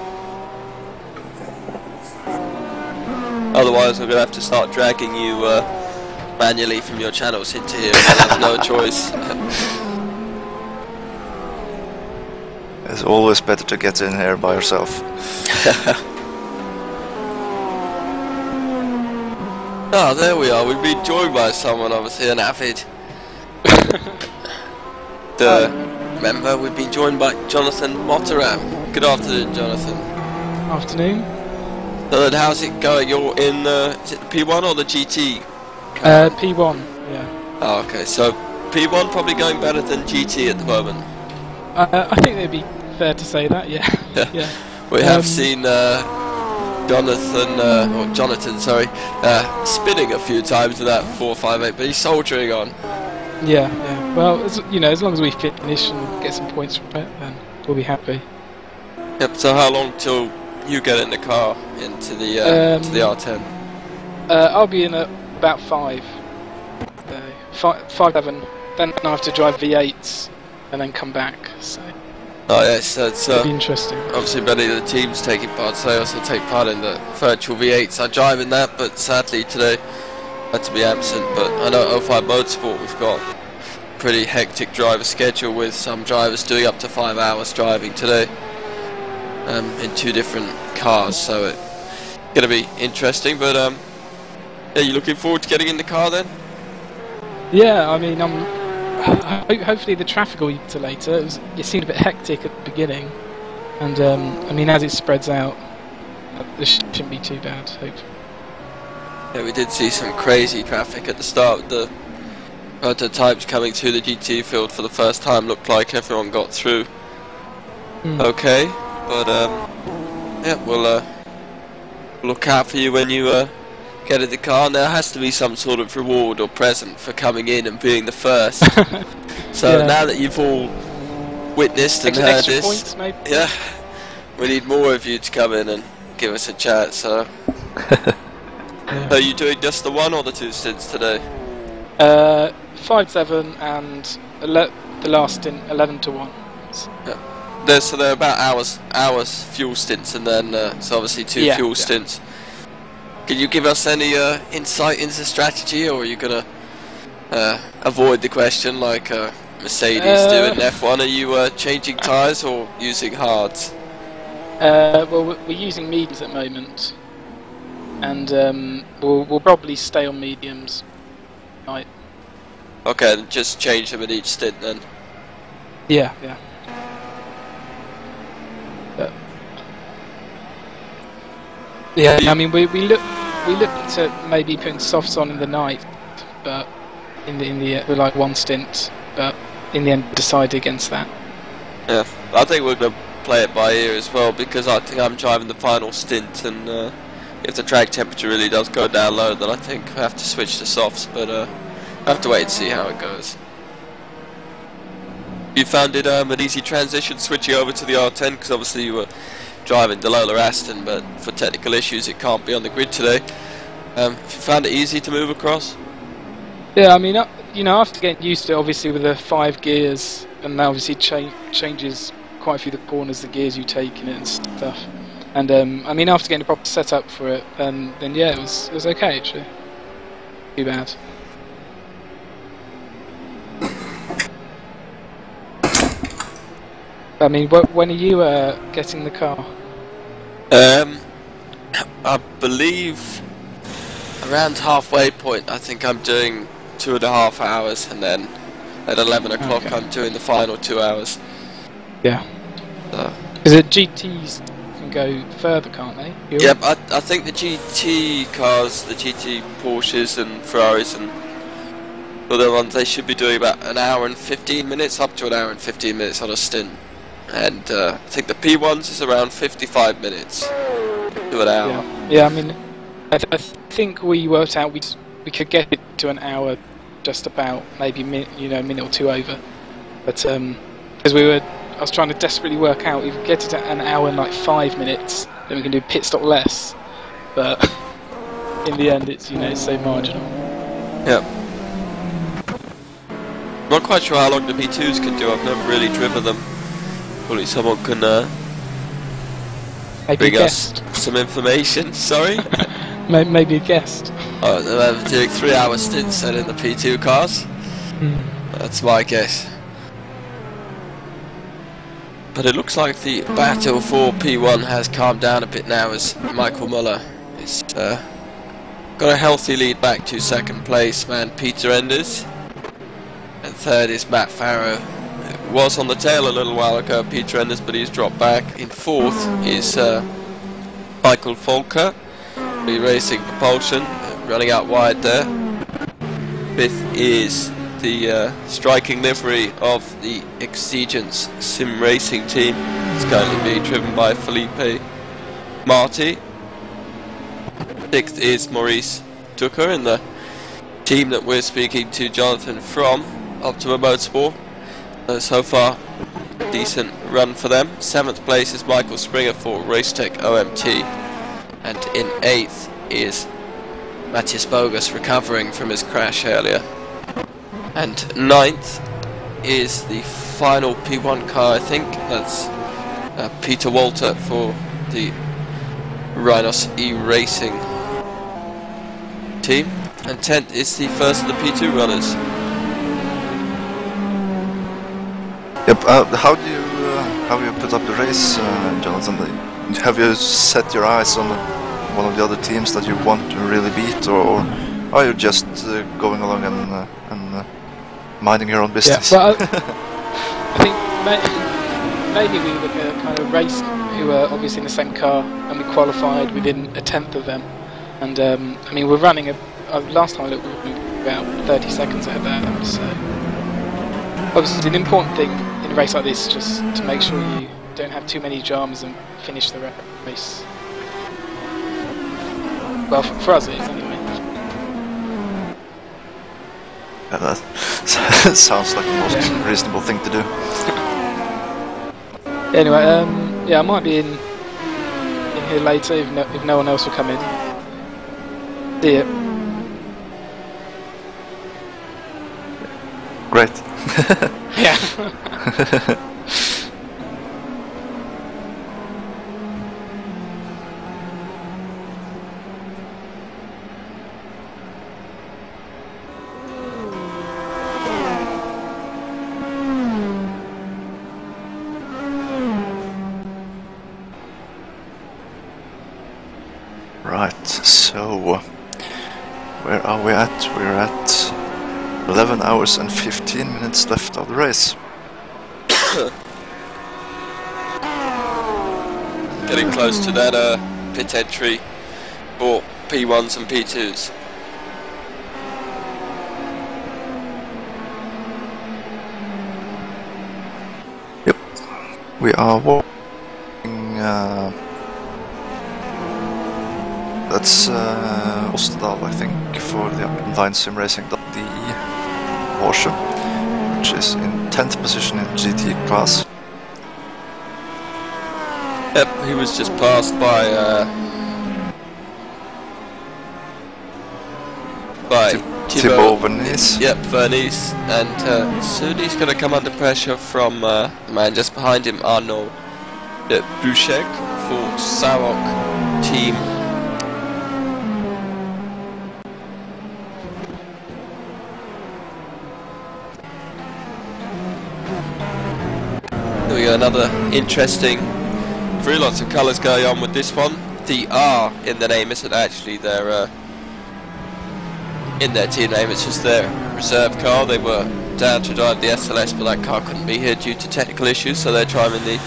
S2: Otherwise we're going to have to start dragging you manually from your channels into here. We'll have no choice.
S1: It's always better to get in here by yourself.
S2: Oh, there we are. We've been joined by someone, obviously an avid member. We've been joined by Jonathan Motteram. Good afternoon, Jonathan.
S3: Afternoon.
S2: So then, how's it going? You're in, is it the P1 or the GT?
S3: P1, yeah.
S2: Oh, okay. So P1 probably going better than GT at the moment.
S3: I think it'd be fair to say that, yeah. Yeah.
S2: We have seen Jonathan, spinning a few times with that 458, but he's soldiering on.
S3: Yeah. Well, as long as we finish and get some points from it, then we'll be happy.
S2: Yep. So how long till you get in the car into the to the R10?
S3: I'll be in at about 5, 7. Then I have to drive V8s and then come back. So.
S2: Oh yes, so it's
S3: it'll be interesting.
S2: Obviously many of the teams taking part, so I also take part in the virtual V8s. I drive in that, but sadly today I had to be absent. But I know 05 Motorsport, we've got a pretty hectic driver schedule with some drivers doing up to 5 hours driving today in 2 different cars, so it's going to be interesting. But yeah, you looking forward to getting in the car then?
S3: Yeah, I mean, hopefully the traffic will lead to later. It seemed a bit hectic at the beginning, and I mean, as it spreads out, this shouldn't be too bad, hopefully.
S2: Yeah, we did see some crazy traffic at the start. The prototypes coming to the GT field for the first time looked like everyone got through okay, but yeah, we'll look out for you when you get in the car, and there has to be some sort of reward or present for coming in and being the first. So
S3: Yeah.
S2: now that you've all witnessed and heard
S3: Extra
S2: this,
S3: points, maybe?
S2: yeah, we need more of you to come in and give us a chat. So, are you doing just the 1 or the 2 stints today?
S3: 5-7 and the last stint 11-1.
S2: So they're about hours fuel stints, and then so obviously 2 fuel stints. Can you give us any insight into strategy, or are you gonna avoid the question like Mercedes do in F1? Are you changing tyres or using hards?
S3: Well, we're using mediums at the moment, and we'll probably stay on mediums. Right.
S2: Okay, and just change them at each stint then.
S3: Yeah. Yeah, I mean, we looked at maybe putting softs on in the night, but in the like 1 stint, but in the end decided against that.
S2: Yeah, I think we're gonna play it by ear as well, because I think I'm driving the final stint, and if the track temperature really does go down low, then I think I have to switch to softs. But I have to wait and see how it goes. You found it an easy transition switching over to the R10, because obviously you were driving the Lola Aston, but for technical issues it can't be on the grid today. You found it easy to move across?
S3: Yeah, I mean, after getting used to it, obviously with the 5 gears, and that obviously changes quite a few of the corners, the gears you take in it and stuff. And I mean, after getting a proper setup for it, then yeah, it was okay actually. Too bad. I mean, when are you getting the car?
S2: I believe around halfway point. I think I'm doing 2.5 hours, and then at 11 o'clock I'm doing the final 2 hours.
S3: Yeah. Because the GTs can go further, can't they?
S2: Yep, I think the GT cars, the GT Porsches and Ferraris and other ones, they should be doing about an hour and 15 minutes, up to an hour and 15 minutes on a stint. And I think the P1s is around 55 minutes to an hour.
S3: Yeah, I mean, I think we worked out we could get it to an hour, just about, maybe a minute or 2 over. But because I was trying to desperately work out if we get it at an hour and like 5 minutes, then we can do pit stop less. But in the end, it's it's so marginal.
S2: Yeah. Not quite sure how long the P2s can do. I've never really driven them. Probably someone can bring us some information. Sorry?
S3: Maybe a guest.
S2: Oh, they're doing 3-hour stints then in the P2 cars. That's my guess. But it looks like the battle for P1 has calmed down a bit now, as Michael Muller is got a healthy lead back to 2nd place, man Peter Enders. And 3rd is Matt Farrow. Was on the tail a little while ago, Peter Enders, but he's dropped back. In 4th is Michael Folker, Racing Propulsion, running out wide there. 5th is the striking livery of the Exigence Sim Racing team. It's currently being driven by Felipe Marti. 6th is Maurice Tucker in the team that we're speaking to Jonathan from, Optima Motorsport. So far, decent run for them. 7th place is Michael Springer for Racetech OMT, and in 8th is Matthias Bogus, recovering from his crash earlier. And 9th is the final P1 car, I think. That's Peter Walter for the Rhinos E-Racing team. And 10th is the first of the P2 runners.
S1: Yep. How do you put up the race, Jonathan? Have you set your eyes on one of the other teams that you want to really beat, or are you just going along and minding your own business?
S3: Yeah, well, I think maybe we were kind of raced who were obviously in the same car, and we qualified within a 10th of them. And I mean, we're running last time I looked, we were about 30 seconds ahead of them. So obviously, an important thing in a race like this, just to make sure you don't have too many dramas and finish the race. Well, for us it is anyway.
S1: Yeah, that sounds like the most reasonable thing to do.
S3: Anyway, yeah, I might be in here later if no one else will come in. See ya.
S1: Great.
S3: Yeah.
S1: Right, so where are we at? We're at 11 hours and 15 minutes left of the race.
S2: Getting close to that pit entry for P1s and P2s.
S1: Yep, we are walking. That's Osterdal, I think, for the online SimRacing.de Porsche, which is in 10th position in GT class.
S2: Yep, he was just passed by
S1: Thibaut Vernies.
S2: Yep, Vernies, and soon he's going to come under pressure from the man just behind him, Arnaud Bouchek for SRO team. Here we go, another interesting, very lots of colours going on with this one. The R in the name isn't actually their in their team name, it's just their reserve car. They were down to drive the SLS, but that car couldn't be here due to technical issues, so they're driving the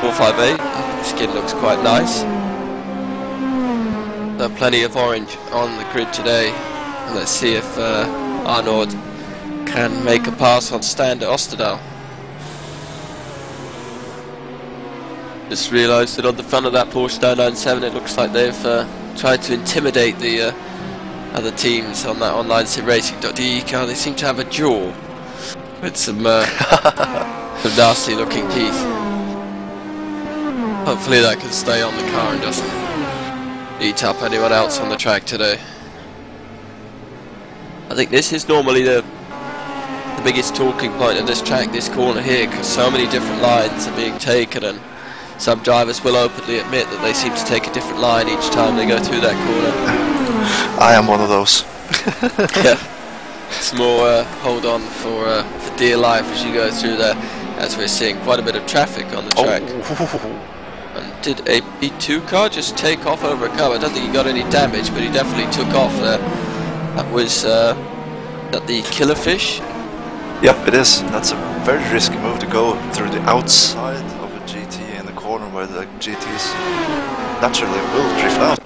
S2: 458. The skin looks quite nice. Plenty of orange on the grid today. Let's see if Arnaud can make a pass on stand at Osterdal. Just realised that on the front of that Porsche 997 it looks like they've tried to intimidate the other teams on that online SimRacing.de car. They seem to have a jaw with some nasty looking teeth. Hopefully that can stay on the car and doesn't eat up anyone else on the track today. I think this is normally the biggest talking point of this track, this corner here, because so many different lines are being taken, and some drivers will openly admit that they seem to take a different line each time they go through that corner.
S1: I am one of those.
S2: Yeah, it's more hold on for dear life as you go through there, as we're seeing quite a bit of traffic on the track.
S1: Oh.
S2: And did a P2 car just take off over a curb? I don't think he got any damage, but he definitely took off there. That was that the Killerfish?
S1: Yep, it is. That's a very risky move to go through the outside of a GT in the corner where the GTs naturally will drift out.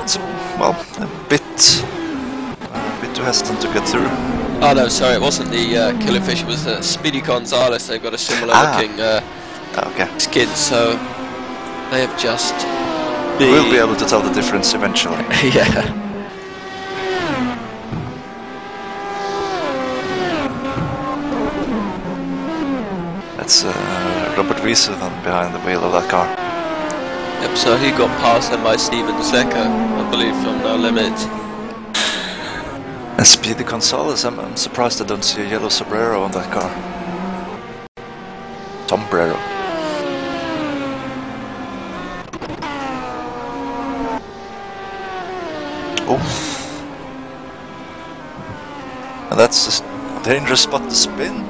S1: It's well a bit too hesitant to get through.
S2: Oh no, sorry, it wasn't the Killerfish. It was Speedy Gonzalez. They've got a similar looking skin, so they have just.
S1: We'll be able to tell the difference eventually.
S2: Yeah.
S1: That's Robert Wiese then behind the wheel of that car.
S2: Yep, so he got passed then by Steven Zecker, I believe, from No Limit.
S1: And Speedy Gonzalez, I'm surprised I don't see a yellow sombrero on that car. Sombrero. Oh. And that's a dangerous spot to spin.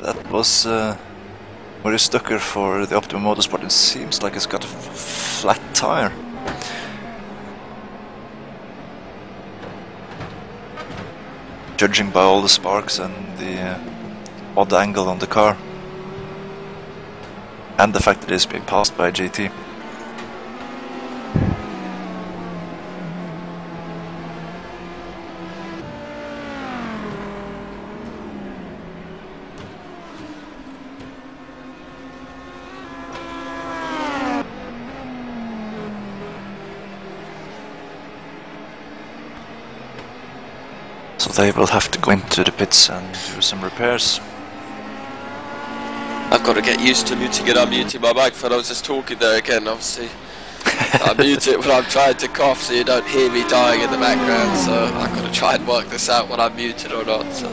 S1: That was Maurice Stucker for the Optimum Motorsport. It seems like it's got a flat tire. Judging by all the sparks and the odd angle on the car. And the fact that it is being passed by a GT. they will have to go into the pits and do some repairs.
S2: I've got to get used to muting and unmuting my microphone. I was just talking there again, obviously. I mute it when I'm trying to cough so you don't hear me dying in the background, so I've got to try and work this out when I'm muted or not. So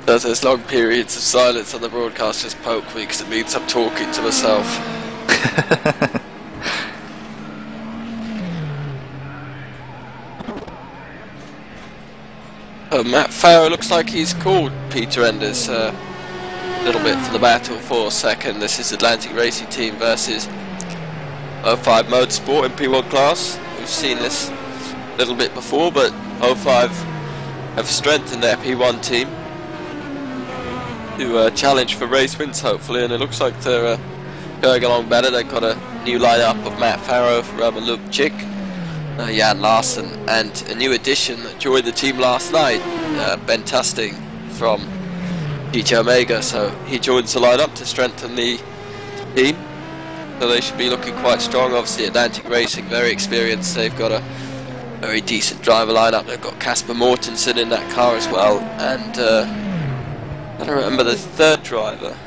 S2: there's long periods of silence on the broadcast just poke me because it means I'm talking to myself. Matt Farrow looks like he's called Peter Enders a little bit for the battle for second. This is Atlantic Racing Team versus 05 Motorsport in P1 class. We've seen this a little bit before, but 05 have strengthened their P1 team to challenge for race wins hopefully, and it looks like they're going along better. They've got a new lineup of Matt Farrow, Roman Lubchik, Jan Larsen, and a new addition that joined the team last night, Ben Tusting from GT Omega, so he joins the lineup to strengthen the team. So they should be looking quite strong. Obviously Atlantic Racing, very experienced, they've got a very decent driver lineup. They've got Casper Mortensen in that car as well, and I don't remember the third driver,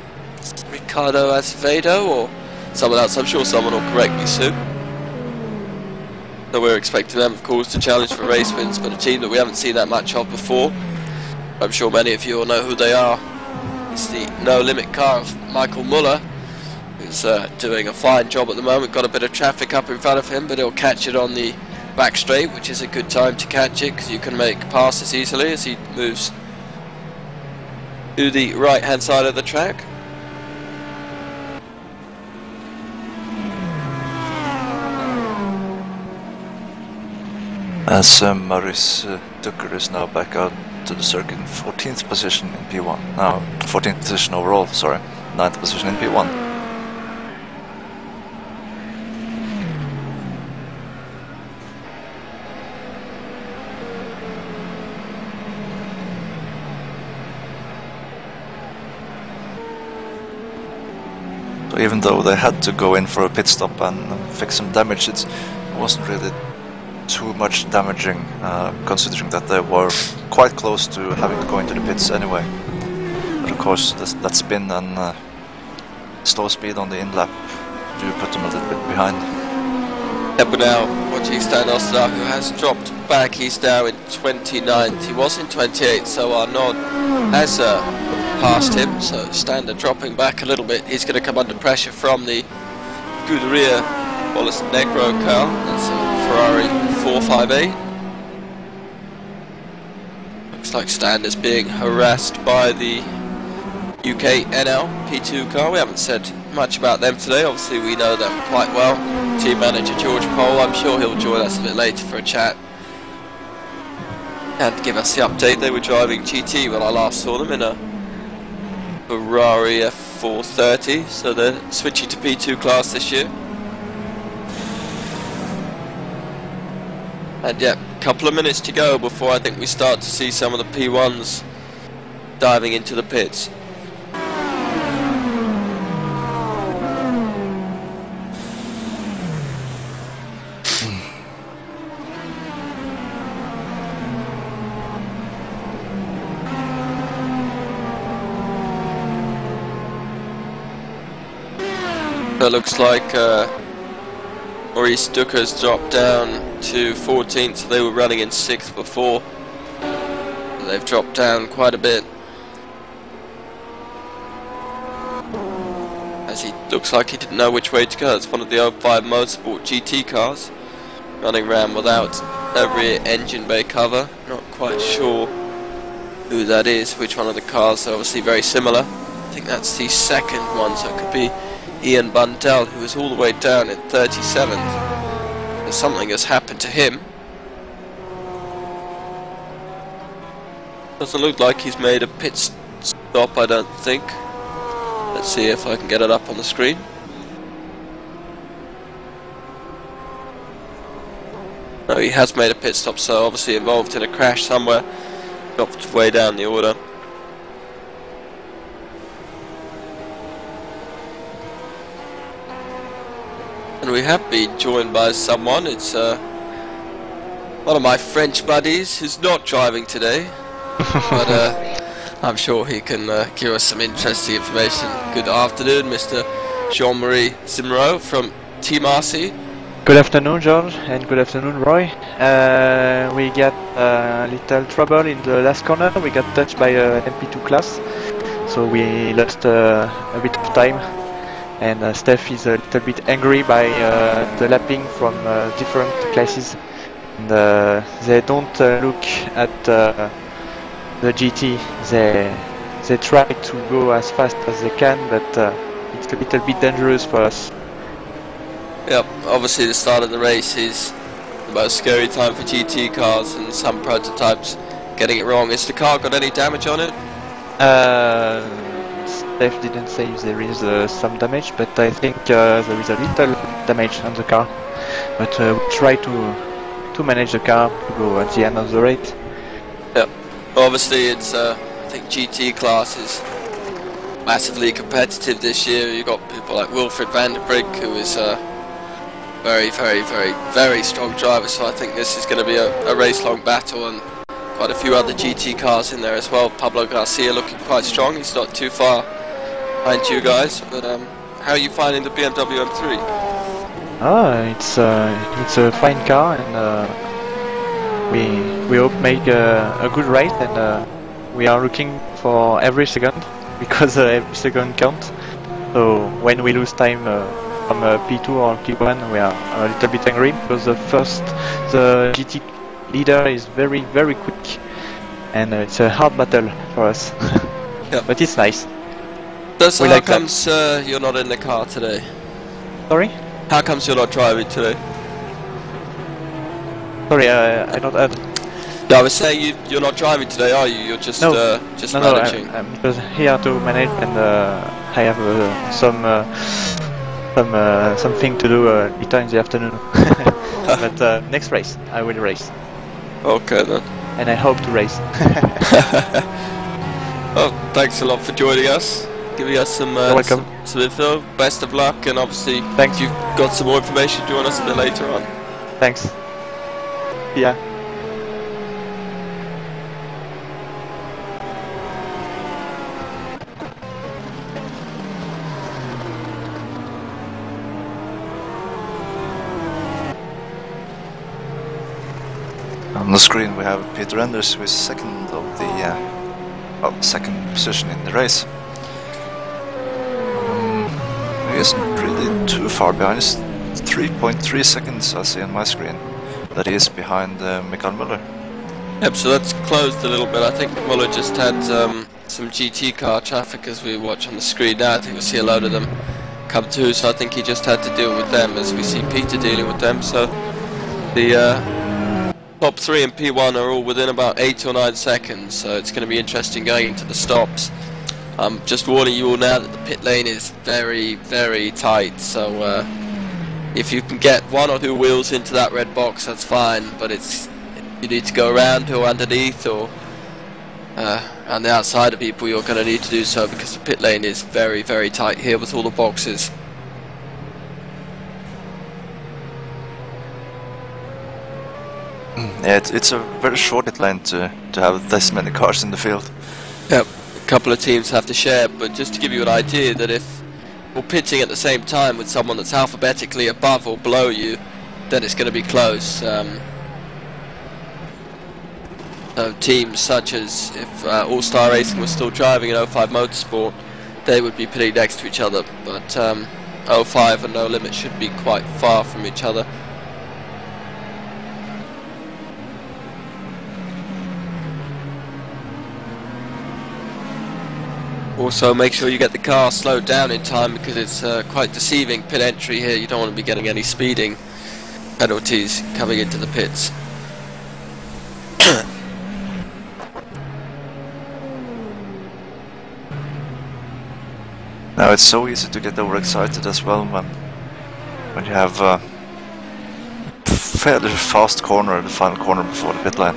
S2: Ricardo Azevedo or someone else. I'm sure someone will correct me soon. So we're expecting them, of course, to challenge for race wins, but a team that we haven't seen that much of before. I'm sure many of you will know who they are. It's the No Limit car of Michael Muller, who's doing a fine job at the moment. Got a bit of traffic up in front of him, but he'll catch it on the back straight, which is a good time to catch it because you can make passes easily as he moves to the right hand side of the track.
S1: As Maurice Ducker is now back out to the circuit in 14th position in P1. Now 14th position overall, sorry, 9th position in P1. So even though they had to go in for a pit stop and fix some damage, it wasn't really too much damaging, considering that they were quite close to having to go into the pits anyway. But of course that spin and slow speed on the in-lap do put them a little bit behind.
S2: Yeah, but now watching Stan Oster, who has dropped back, he's now in 29th. He was in 28th, so Arnaud has passed him, so Stan dropping back a little bit. He's going to come under pressure from the Scuderia Wallace Negro car. That's a Ferrari 458. Looks like Stan is being harassed by the UK NL P2 car. We haven't said much about them today. Obviously we know them quite well. Team manager George Pole, I'm sure he'll join us a bit later for a chat and give us the update. They were driving GT when I last saw them in a Ferrari F430, so they're switching to P2 class this year. And yeah, a couple of minutes to go before I think we start to see some of the P1s diving into the pits. It looks like Maurice Ducker's dropped down to 14th, so they were running in 6th before. They've dropped down quite a bit, as he looks like he didn't know which way to go. It's one of the 05 Motorsport GT cars, running around without a rear engine bay cover. Not quite sure who that is, which one of the cars. They're obviously very similar. I think that's the second one, so it could be Ian Bundell, who is all the way down in 37th. Something has happened to him. Doesn't look like he's made a pit stop, I don't think. Let's see if I can get it up on the screen. No, he has made a pit stop, so obviously involved in a crash somewhere. Dropped way down the order. And we have been joined by someone. It's one one of my French buddies who's not driving today, but I'm sure he can give us some interesting information. Good afternoon, Mr. Jean-Marie Simro from Team RC.
S4: Good afternoon, George, and good afternoon, Roy. We got a little trouble in the last corner. We got touched by an MP2 class, so we lost a bit of time. And Steph is a little bit angry by the lapping from different classes. And they don't look at the GT. They try to go as fast as they can, but it's a little bit dangerous for us.
S2: Yep, obviously the start of the race is the most scary time for GT cars, and some prototypes getting it wrong. Has the car got any damage on it?
S4: Steph didn't say if there is some damage, but I think there is a little damage on the car. But we try to manage the car to go at the end of the race.
S2: Yep, obviously it's I think GT class is massively competitive this year. You've got people like Wilfred van der Brink, who is very strong driver, so I think this is going to be a race-long battle, and quite a few other GT cars in there as well. Pablo Garcia looking quite strong, he's not too far behind you guys, but how are you finding the BMW M3?
S4: It's a fine car, and we hope make a good race, and we are looking for every second, because every second counts. So when we lose time from P2 or P1, we are a little bit angry, because the GT leader is very quick, and it's a hard battle for us.
S2: Yep.
S4: But it's nice.
S2: So how comes you're not in the car today?
S4: Sorry?
S2: How comes you're not driving today?
S4: Sorry, I don't heard.
S2: No, I was saying you're not driving today, are you? You're just managing.
S4: No, I'm just here to manage, and I have something to do later in the afternoon. But next race, I will race.
S2: Okay then.
S4: And I hope to race.
S2: Oh, thanks a lot for joining us, giving us some info. Best of luck, and obviously,
S4: thanks.
S2: You've got some more information. Join us a bit later on.
S4: Thanks. Yeah.
S1: On the screen we have Peter Enders, who is second of the second position in the race. He isn't really too far behind. It's 3.3 seconds I see on my screen that he is behind Mikael Müller.
S2: Yep, so that's closed a little bit. I think Müller just had some GT car traffic as we watch on the screen now. I think we'll see a load of them come to, so I think he just had to deal with them as we see Peter dealing with them. So the top 3 and P1 are all within about 8 or 9 seconds, so it's going to be interesting going into the stops. I'm just warning you all now that the pit lane is very tight, so if you can get 1 or 2 wheels into that red box, that's fine, but you need to go around or underneath or on the outside of people, you're going to need to do so, because the pit lane is very tight here with all the boxes.
S1: Yeah, it's a very short pit lane to have this many cars in the field.
S2: Yep, a couple of teams have to share, but just to give you an idea that if we're pitting at the same time with someone that's alphabetically above or below you, then it's going to be close. So teams such as if All Star Racing was still driving in 05 Motorsport, they would be pitting next to each other, but 05 and No Limit should be quite far from each other. Also, make sure you get the car slowed down in time, because it's quite deceiving pit entry here. You don't want to be getting any speeding penalties coming into the pits.
S1: Now it's so easy to get overexcited as well when you have a fairly fast corner, the final corner before the pit lane.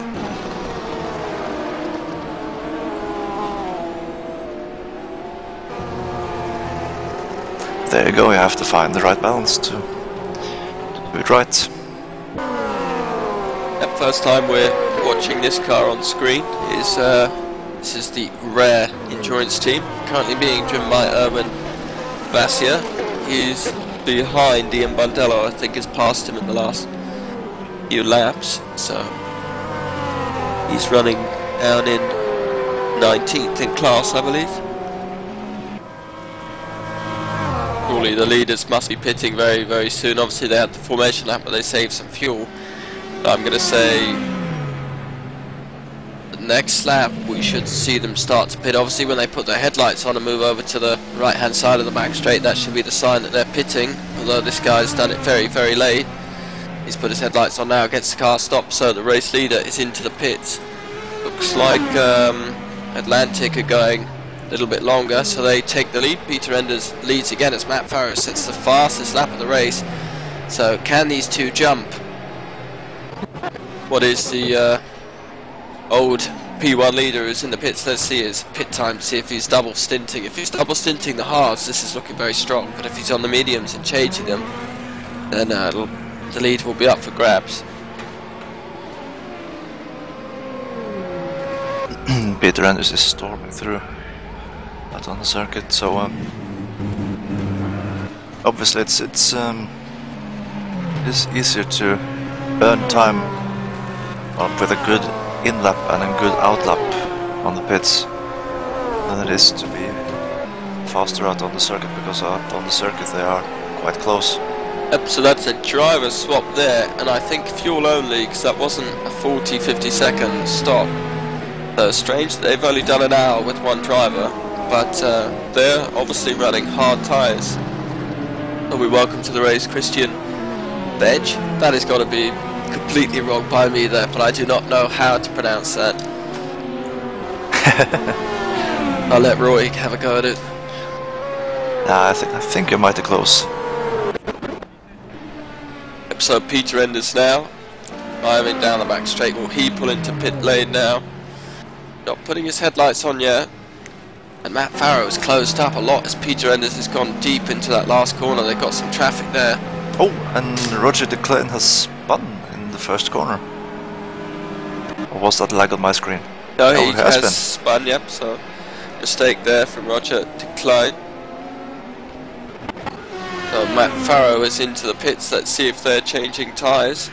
S1: There you go, you have to find the right balance to do it right.
S2: The first time we're watching this car on screen is this is the Rare Endurance team, currently being driven by Urban Vassia. He's behind Ian Bundello, I think has passed him in the last few laps, so he's running down in 19th in class, I believe. Surely the leaders must be pitting very, very soon. Obviously they had the formation lap, but they saved some fuel. But I'm going to say the next lap we should see them start to pit. Obviously when they put their headlights on and move over to the right hand side of the back straight, that should be the sign that they're pitting, although this guy's done it very, very late. He's put his headlights on now, gets the car stopped, so the race leader is into the pits. Looks like Atlantic are going a little bit longer, so they take the lead. Peter Enders leads again as Matt Farrow sets the fastest lap of the race. So can these two jump what is the old P1 leader who's in the pits? Let's see his pit time to see if he's double stinting. If he's double stinting the hards, this is looking very strong, but if he's on the mediums and changing them, then the lead will be up for grabs.
S1: Peter Enders is storming through out on the circuit, so obviously it's easier to burn time with a good in-lap and a good out-lap on the pits than it is to be faster out on the circuit, because out on the circuit they are quite close.
S2: Yep, so that's a driver swap there, and I think fuel only, because that wasn't a 40-50 second stop. So strange that they've only done an hour with one driver, but they're obviously running hard tyres. So we welcome to the race Christian Veg. That has got to be completely wrong by me there, but I do not know how to pronounce that. I'll let Roy have a go at it.
S1: I think you're mighty close.
S2: So Peter Enders now driving down the back straight. Will he pull into pit lane now? Not putting his headlights on yet. And Matt Farrow has closed up a lot as Peter Enders has gone deep into that last corner. They've got some traffic there.
S1: Oh, and Roger de Klein has spun in the first corner. Or was that lag on my screen?
S2: No, he has spun, yep, so mistake there from Roger de Klein. So Matt Farrow is into the pits. Let's see if they're changing tyres.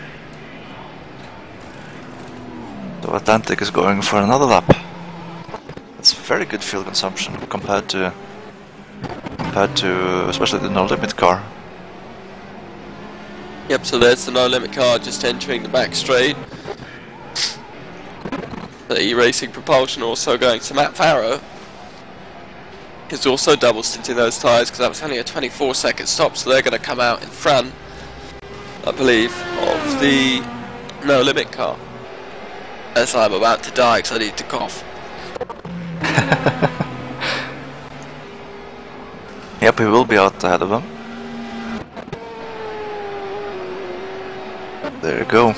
S1: So Atlantic is going for another lap. That's very good fuel consumption compared to especially the no limit car.
S2: Yep, so there's the no limit car just entering the back straight. The E-Racing Propulsion also going to Matt Farrow. He's also double stinting those tyres because that was only a 24-second stop, so they're going to come out in front, I believe, of the no limit car. As I'm about to die because I need to cough.
S1: Yep, he will be out ahead of him. There you go.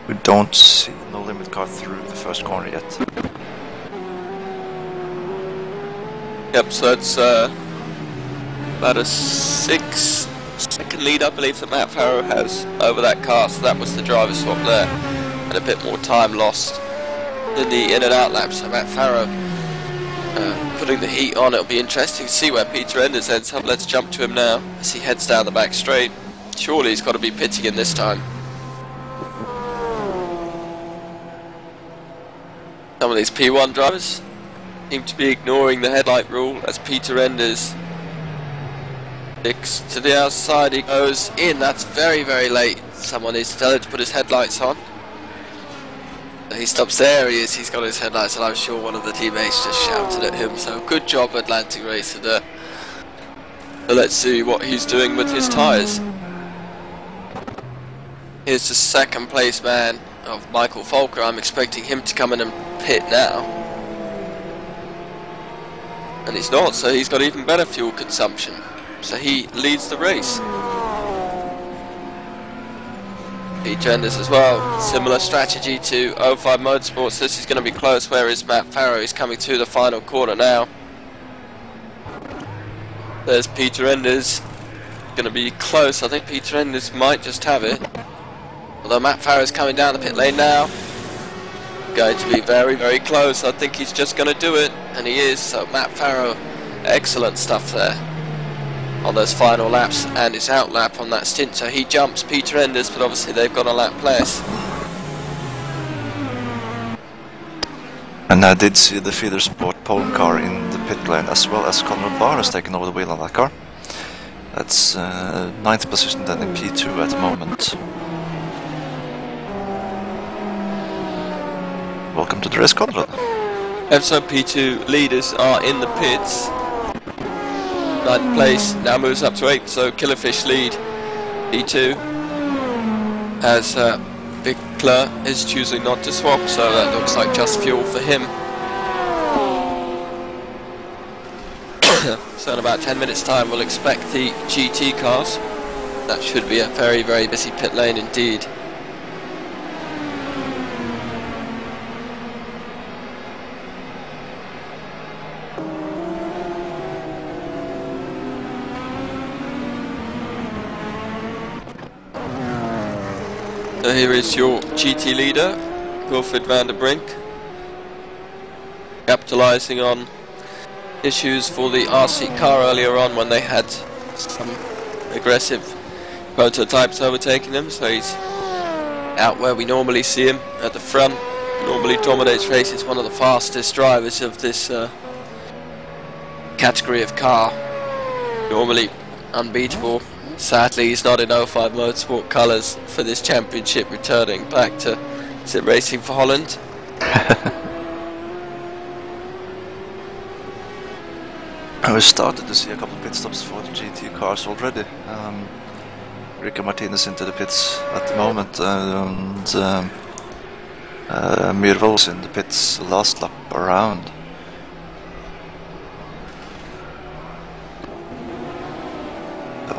S1: We don't see no limit car through the first corner yet.
S2: Yep, so it's about a 6-second lead, I believe, that Matt Farrow has over that car. So that was the driver swap there, and a bit more time lost in the in and out laps. So Matt Farrow putting the heat on. It'll be interesting to see where Peter Enders ends up. Let's jump to him now as he heads down the back straight. Surely he's got to be pitting in this time. Some of these P1 drivers seem to be ignoring the headlight rule as Peter Enders sticks to the outside. He goes in. That's very, very late. Someone needs to tell him to put his headlights on. He stops there. He is. He's got his headlights, and I'm sure one of the teammates just shouted at him. So good job, Atlantic Racer there. So let's see what he's doing with his tyres. Here's the second place man of Michael Folker. I'm expecting him to come in and pit now. And he's not, so he's got even better fuel consumption. So he leads the race. Peter Enders as well. Similar strategy to 05 Motorsports. This is going to be close. Where is Matt Farrow? He's coming to the final corner now. There's Peter Enders. Going to be close. I think Peter Enders might just have it. Although Matt Farrow's coming down the pit lane now. Going to be very, very close. I think he's just going to do it, and he is. So Matt Farrow, excellent stuff there on those final laps, and his out lap on that stint. So he jumps Peter Enders, but obviously they've got a lap less.
S1: And I did see the Feeder Sport Poland car in the pit lane, as well as Conrad Barr has taken over the wheel on that car. That's 9th position then in P2 at the moment. Welcome to the race, Conrad.
S2: FSO P2 leaders are in the pits. 9th place now moves up to 8th, so Killerfish lead P2 as Vickler is choosing not to swap, so that looks like just fuel for him. So in about 10 minutes time we'll expect the GT cars. That should be a very, very busy pit lane indeed. So here is your GT leader, Wilfried van der Brink, capitalising on issues for the RC car earlier on when they had some aggressive prototypes overtaking him, so he's out where we normally see him at the front. Normally dominates races, one of the fastest drivers of this category of car, normally unbeatable. Sadly, he's not in 05 Motorsport colours for this championship, returning back to SimRacing for Holland.
S1: We started to see a couple of pit stops for the GT cars already. Ricky Martinez into the pits at the moment, and Mirvo's in the pits last lap around. So,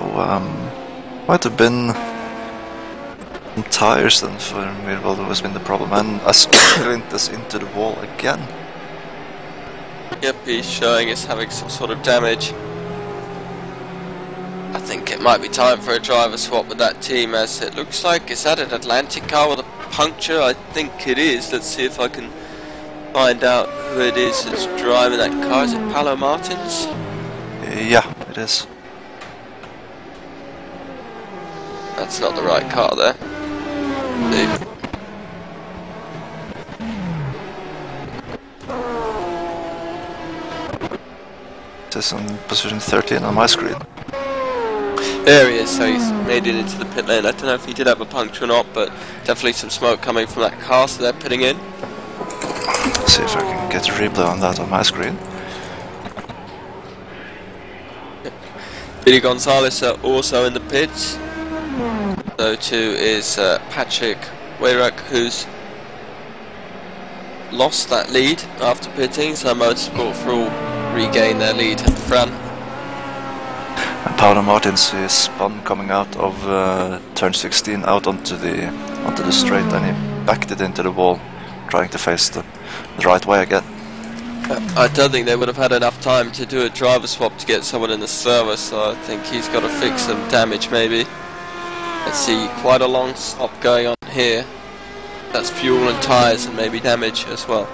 S1: might have been some tires then for Mirvo that has been the problem, and Asprint is into the wall again.
S2: Yep, he's showing us having some sort of damage. I think it might be time for a driver swap with that team, as it looks like, is that an Atlantic car with a puncture? I think it is. Let's see if I can find out who it is that's driving that car. Is it Paolo Martins?
S1: Yeah, it is.
S2: That's not the right car there.
S1: It is on position 13 on my screen.
S2: There he is, so he's made it into the pit lane. I don't know if he did have a puncture or not, but definitely some smoke coming from that car, so they're pitting in.
S1: Let's see if I can get a replay on that on my screen.
S2: Billy Gonzalez are also in the pits. So too is Patrick Weyruck, who's lost that lead after pitting, so Motorsport for All regain their lead at the front.
S1: And Paolo Martins is spun coming out of turn 16 out onto the straight, and he backed it into the wall, trying to face the right way again.
S2: I don't think they would have had enough time to do a driver swap to get someone in the service, so I think he's got to fix some damage maybe. Let's see, quite a long stop going on here. That's fuel and tyres and maybe damage as well.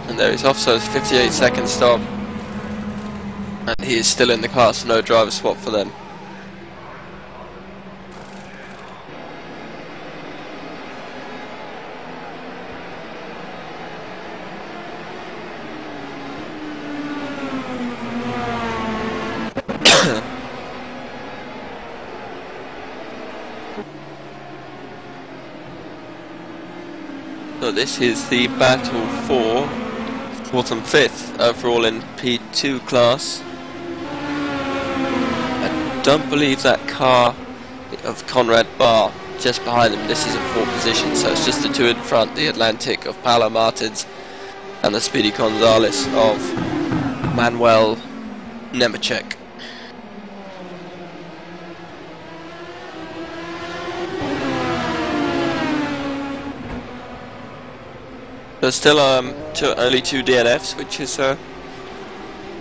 S2: And there he's off, so it's a 58-second stop. And he is still in the car, so no driver swap for them. So this is the battle for 4th and 5th overall in P2 class. I don't believe that car of Conrad Barr just behind them. This is a 4th position, so it's just the two in front, the Atlantic of Paolo Martins and the Speedy Gonzalez of Manuel Nemechek. There's still only two DNFs, which is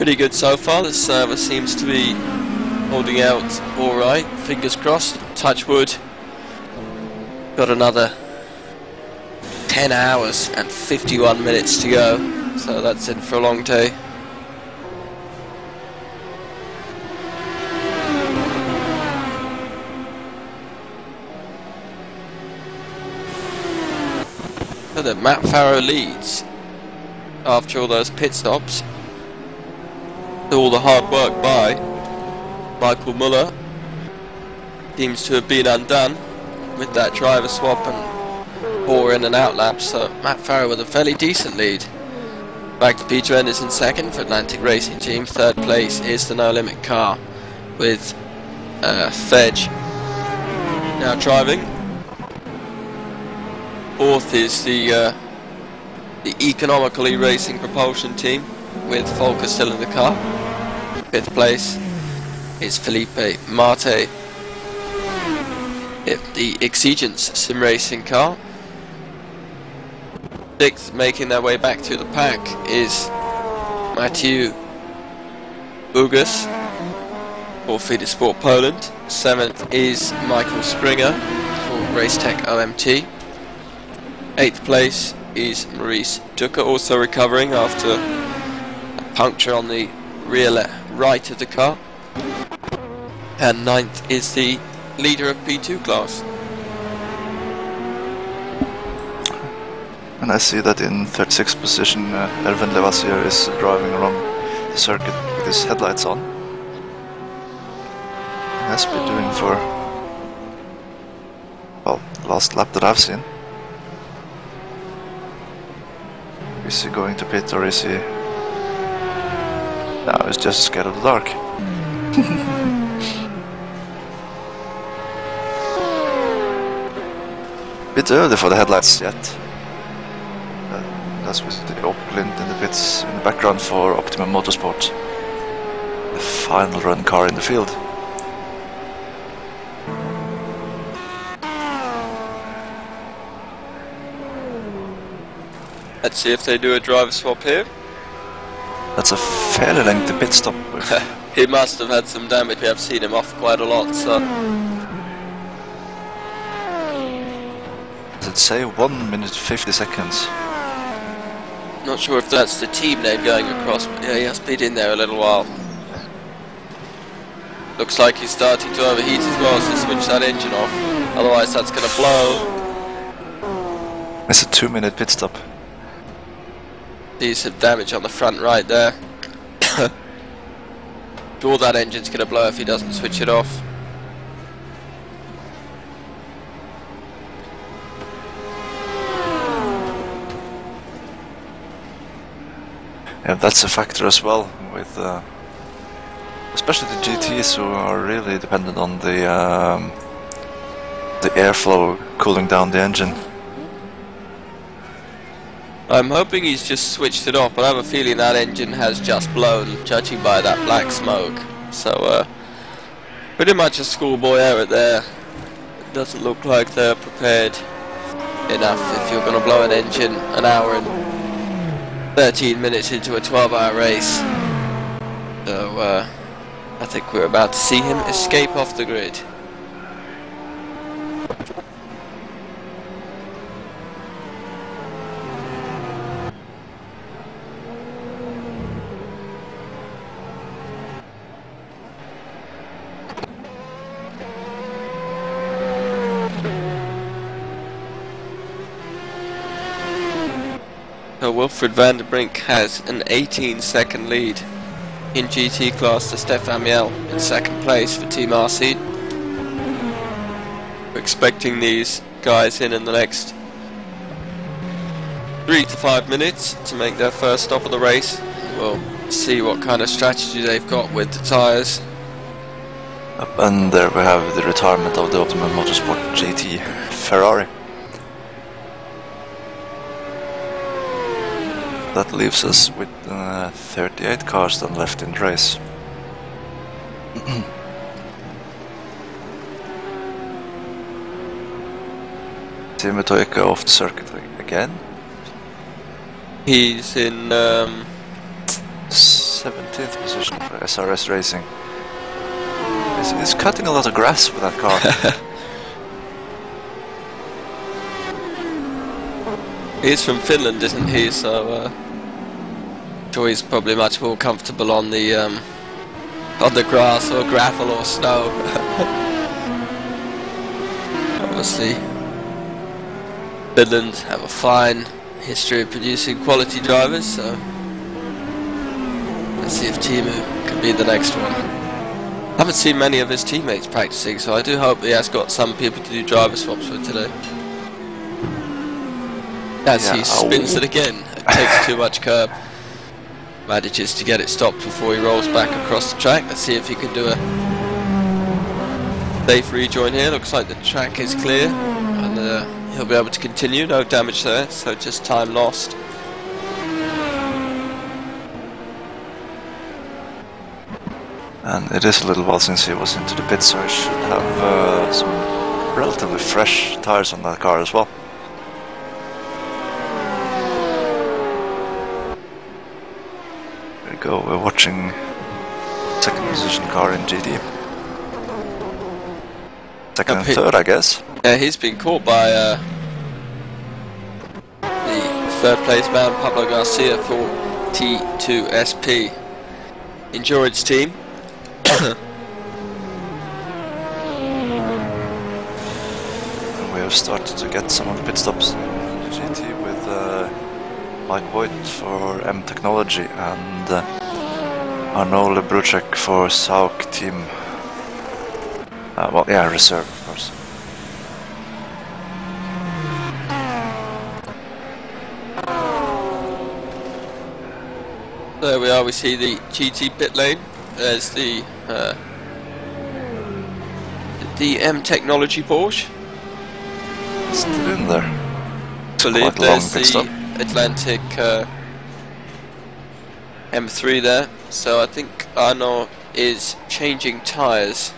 S2: pretty good so far. The server seems to be holding out alright. Fingers crossed. Touch wood. Got another 10 hours and 51 minutes to go. So that's it for a long day. So that Matt Farrow leads after all those pit stops. All the hard work by Michael Muller seems to have been undone with that driver swap and 4 in and out laps. So Matt Farrow with a fairly decent lead. Back to Peter Anderson second for Atlantic Racing Team. Third place is the No Limit car with Fedge now driving. Fourth is the Economically Racing Propulsion Team with Volker still in the car. Fifth place is Felipe Marte. The Exigence Sim Racing car. Sixth, making their way back to the pack, is Mathieu Bugas for Fide Sport Poland. Seventh is Michael Springer for Racetech OMT. Eighth place is Maurice Ducker, also recovering after a puncture on the rear right of the car. And ninth is the leader of P2 class.
S1: And I see that in 36th position, Erwin Levasier is driving along the circuit with his headlights on. He has been doing for, well, the last lap that I've seen. Is he going to pit or is he... No, he's just scared of the dark. Bit early for the headlights yet. That's with the Opelint in the pits in the background for Optimum Motorsport. The final run car in the field.
S2: Let's see if they do a driver swap here.
S1: That's a fairly lengthy pit stop.
S2: He must have had some damage. We have seen him off quite a lot, so...
S1: Does it say 1 minute 50 seconds?
S2: Not sure if that's the team name going across, but yeah, he has been in there a little while. Looks like he's starting to overheat as well, so switch that engine off. Otherwise that's going to blow.
S1: It's a 2-minute pit stop.
S2: Sees some damage on the front right there. All that engine's going to blow if he doesn't switch it off.
S1: Yeah, that's a factor as well, with especially the GTs who are really dependent on the airflow cooling down the engine.
S2: I'm hoping he's just switched it off, but I have a feeling that engine has just blown, judging by that black smoke. So, pretty much a schoolboy error there. It doesn't look like they're prepared enough if you're going to blow an engine an hour and 13 minutes into a 12-hour race. So, I think we're about to see him escape off the grid. So Wilfred van der Brink has an 18-second lead in GT class to Stefan Miel in second place for Team RC. We're expecting these guys in the next 3 to 5 minutes to make their first stop of the race. We'll see what kind of strategy they've got with the tyres.
S1: And there we have the retirement of the Optimum Motorsport GT Ferrari. That leaves us with 38 cars then left in the race. Timo Toika off the circuit again.
S2: He's in
S1: 17th. 17th position for SRS Racing. He's cutting a lot of grass with that car.
S2: He's from Finland, isn't he? So sure he's probably much more comfortable on the grass or gravel or snow. Obviously, Finland have a fine history of producing quality drivers, so let's see if Timu can be the next one. I haven't seen many of his teammates practicing, so I do hope he has got some people to do driver swaps with today. As he spins it again, it takes too much curb. Manages to get it stopped before he rolls back across the track. Let's see if he can do a safe rejoin here. Looks like the track is clear, and he'll be able to continue. No damage there, so just time lost.
S1: And it is a little while since he was into the pit, so he should have some relatively fresh tires on that car as well. There we go, we're watching second position car in GT. Second and third, I guess.
S2: Yeah, he's been caught by the third place man Pablo Garcia for T2SP Endurance team.
S1: And we have started to get some of the pit stops in GT with Mike Voigt for M Technology and Arnaud Lebruchek for Sauk team. Well, yeah, reserve, of course.
S2: There we are, we see the GT pit lane. There's the M Technology Porsche.
S1: Still in there.
S2: I believe there's the Atlantic M3 there. So I think Arnaud is changing tyres.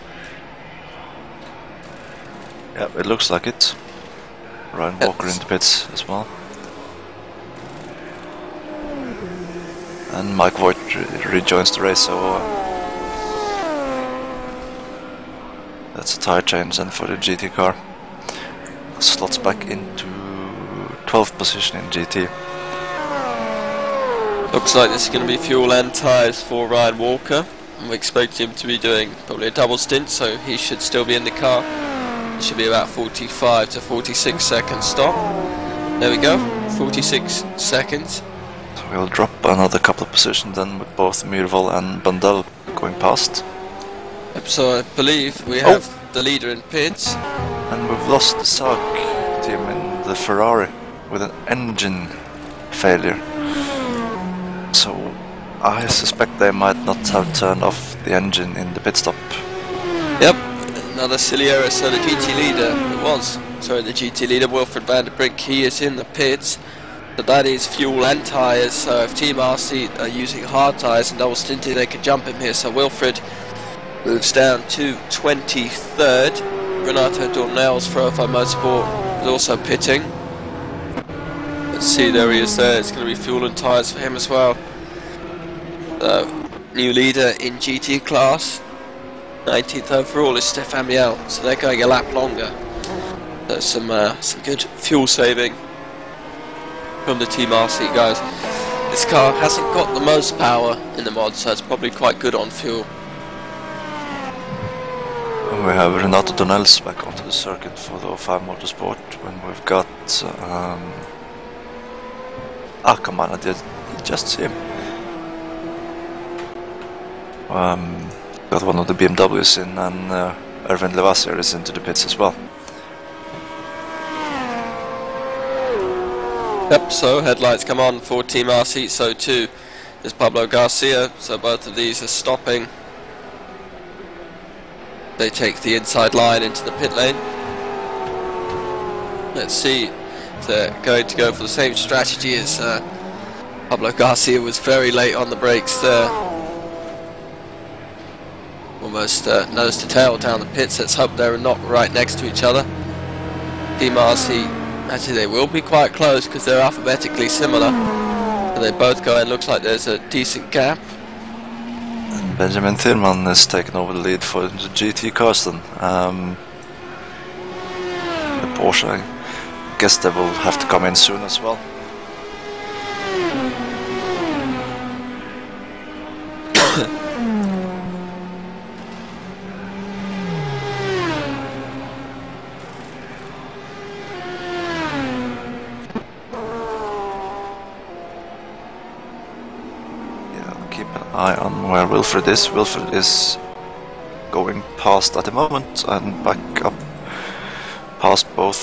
S1: Yeah, it looks like it. Ryan Walker in the pits as well. And Mike Voigt rejoins the race, so that's a tyre change then for the GT car. Slots back into 12th position in GT.
S2: Looks like this is going to be fuel and tyres for Ryan Walker. And we expect him to be doing probably a double stint, so he should still be in the car. It should be about 45 to 46 seconds stop. There we go, 46 seconds.
S1: So we'll drop another couple of positions then with both Myhrvold and Bandel going past.
S2: Yep, so I believe we have the leader in pits.
S1: And we've lost the Sauk team in the Ferrari with an engine failure. So I suspect they might not have turned off the engine in the pit stop.
S2: Yep, another silly error. So the GT leader, the GT leader Wilfred van der Brink, he is in the pits. So that is fuel and tyres, so if Team RC are using hard tyres and double stinting, they can jump him here. So Wilfred moves down to 23rd. Renato Dornell's for Profile Motorsport is also pitting. Let's see, there he is there. It's going to be fuel and tyres for him as well. New leader in GT class. 19th overall is Stefan Miel, so they're going a lap longer. There's some good fuel saving from the Team RC guys. This car hasn't got the most power in the mod, so it's probably quite good on fuel.
S1: And we have Renato Donels back onto the circuit for the 05 Motorsport when we've got come on, I did just see him. Got one of the BMWs in, and Erwin Levasseur is into the pits as well.
S2: Yep, so headlights come on for Team RC, so too is Pablo Garcia, so both of these are stopping. They take the inside line into the pit lane. Let's see if they're going to go for the same strategy as Pablo Garcia was very late on the brakes there. Almost nose to tail down the pits. Let's hope they're not right next to each other. Team RC, actually they will be quite close because they're alphabetically similar. So they both go in, looks like there's a decent gap.
S1: Benjamin Thielmann is taking over the lead for the GT cars then. The Porsche, I guess they will have to come in soon as well. Eye on where Wilfred is. Wilfred is going past at the moment and back up past both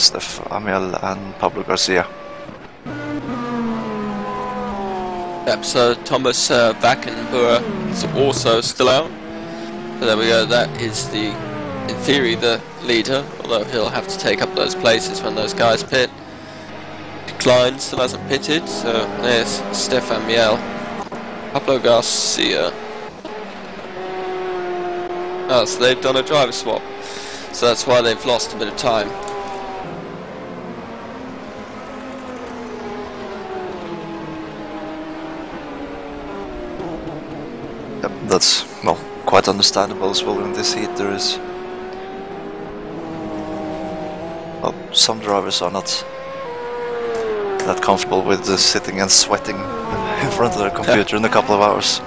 S1: Steph Amiel and Pablo Garcia.
S2: Yep, so Thomas Vackenboer is also still out. So there we go, that is in theory the leader, although he'll have to take up those places when those guys pit. Klein still hasn't pitted, so there's Stefan Miel. Pablo Garcia. Oh, so they've done a driver swap. So that's why they've lost a bit of time.
S1: Yep, that's, well, quite understandable as well. In this heat there is, well, some drivers are not that comfortable with sitting and sweating in front of their computer in a couple of hours.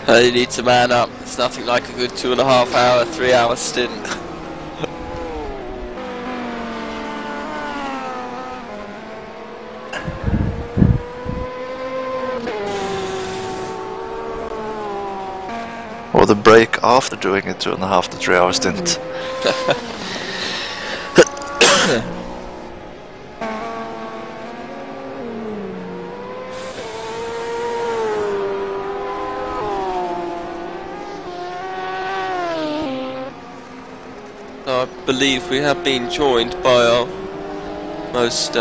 S2: You need to man up. It's nothing like a good 2.5 hour, 3 hour stint.
S1: Or the break after doing a 2.5 to 3 hour stint.
S2: I believe we have been joined by our most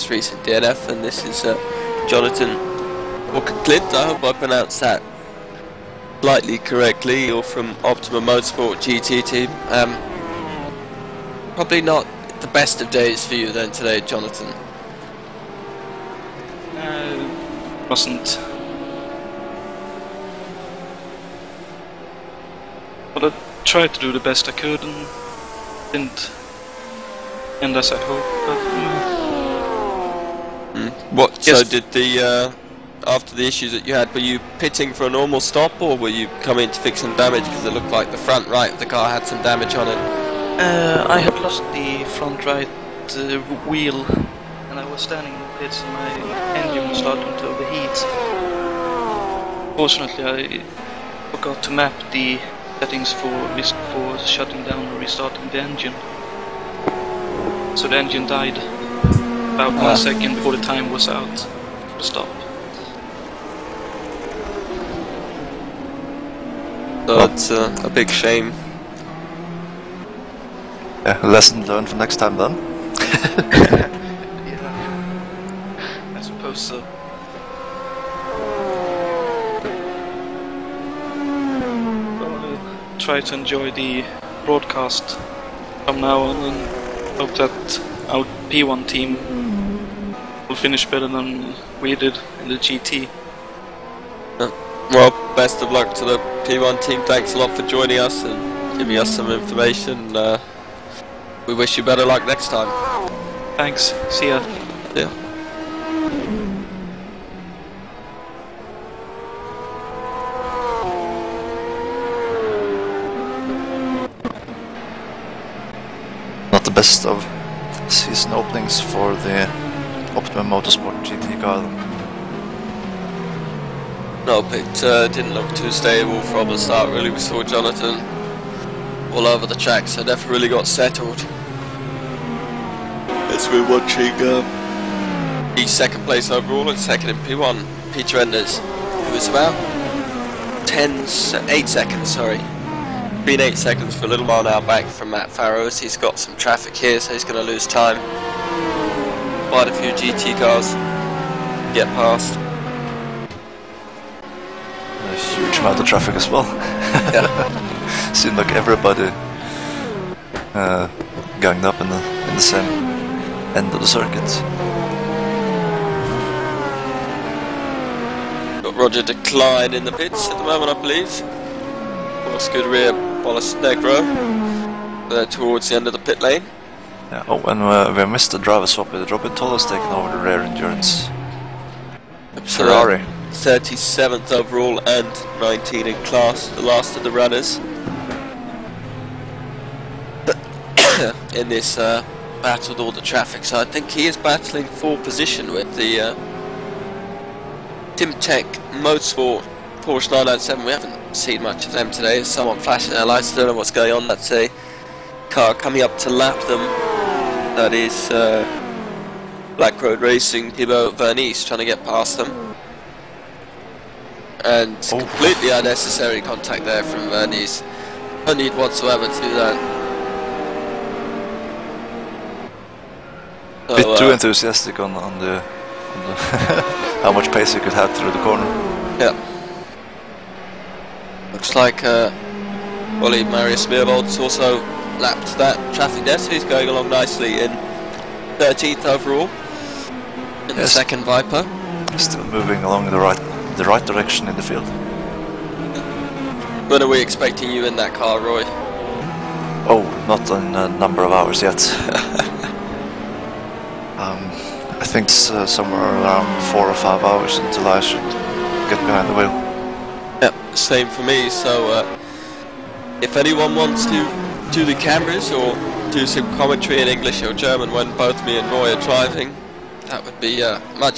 S2: recent DNF, and this is Jonathan Walker-Clint. I hope I pronounced that slightly correctly. You're from Optimum Motorsport GT team. Probably not the best of days for you then today, Jonathan.
S5: Wasn't. But I tried to do the best I could and didn't end as I hoped. But
S2: What?
S5: Yes.
S2: So did the after the issues that you had, were you pitting for a normal stop, or were you coming to fix some damage? Because it looked like the front right of the car had some damage on it.
S5: I had lost the front right wheel, and I was standing in the pits, and my engine was starting to overheat. Fortunately, I forgot to map the settings for shutting down or restarting the engine. So the engine died about 1 second before the time was out to stop.
S2: So that's a big shame.
S1: Yeah, lesson learned for next time then.
S5: Yeah, I suppose so. Well, I'll try to enjoy the broadcast from now on and hope that our P1 team will finish better than we did in the GT.
S2: Well, best of luck to the P1 team. Thanks a lot for joining us and giving us some information. We wish you better luck next time.
S5: Thanks, see ya.
S2: Yeah.
S1: Not the best of season openings for the Optimum Motorsport GT car.
S2: Nope, it didn't look too stable from the start really. We saw Jonathan all over the track, so never really got settled. As we're watching each second place overall and second in P1, Peter Enders, who was about 8 seconds, sorry. Been 8 seconds for a little while now back from Matt Farrows. He's got some traffic here, so he's going to lose time. Quite a few GT cars get past.
S1: A huge amount of traffic as well.
S2: Yeah.
S1: Seemed like everybody ganged up in the same end of the circuit.
S2: got Roger Decline in the pits at the moment, I believe. Oscar rear Bolas Negro towards the end of the pit lane.
S1: Yeah. Oh, and we missed the driver swap with Robin Tolles taking over the rear endurance. Ferrari.
S2: 37th overall and 19 in class, the last of the runners. In this battle with all the traffic, so I think he is battling for position with the Timtech Motorsport Porsche 997. We haven't seen much of them today. There's someone flashing their lights. I don't know what's going on. That's a car coming up to lap them. That is Black Road Racing Thibaut Vernice trying to get past them. And completely unnecessary contact there from Vernice. No need whatsoever to do that. So,
S1: bit too enthusiastic on the how much pace you could have through the corner.
S2: Yeah. Looks like Ollie Marius Meerwold's also lapped that traffic there, so he's going along nicely in 13th overall in the second Viper.
S1: Still moving along the right direction in the field.
S2: When are we expecting you in that car, Roy?
S1: Oh, not in a number of hours yet. I think it's somewhere around 4 or 5 hours until I should get behind the wheel.
S2: Yeah, same for me. So if anyone wants to do the cameras or do some commentary in English or German when both me and Roy are driving, that would be much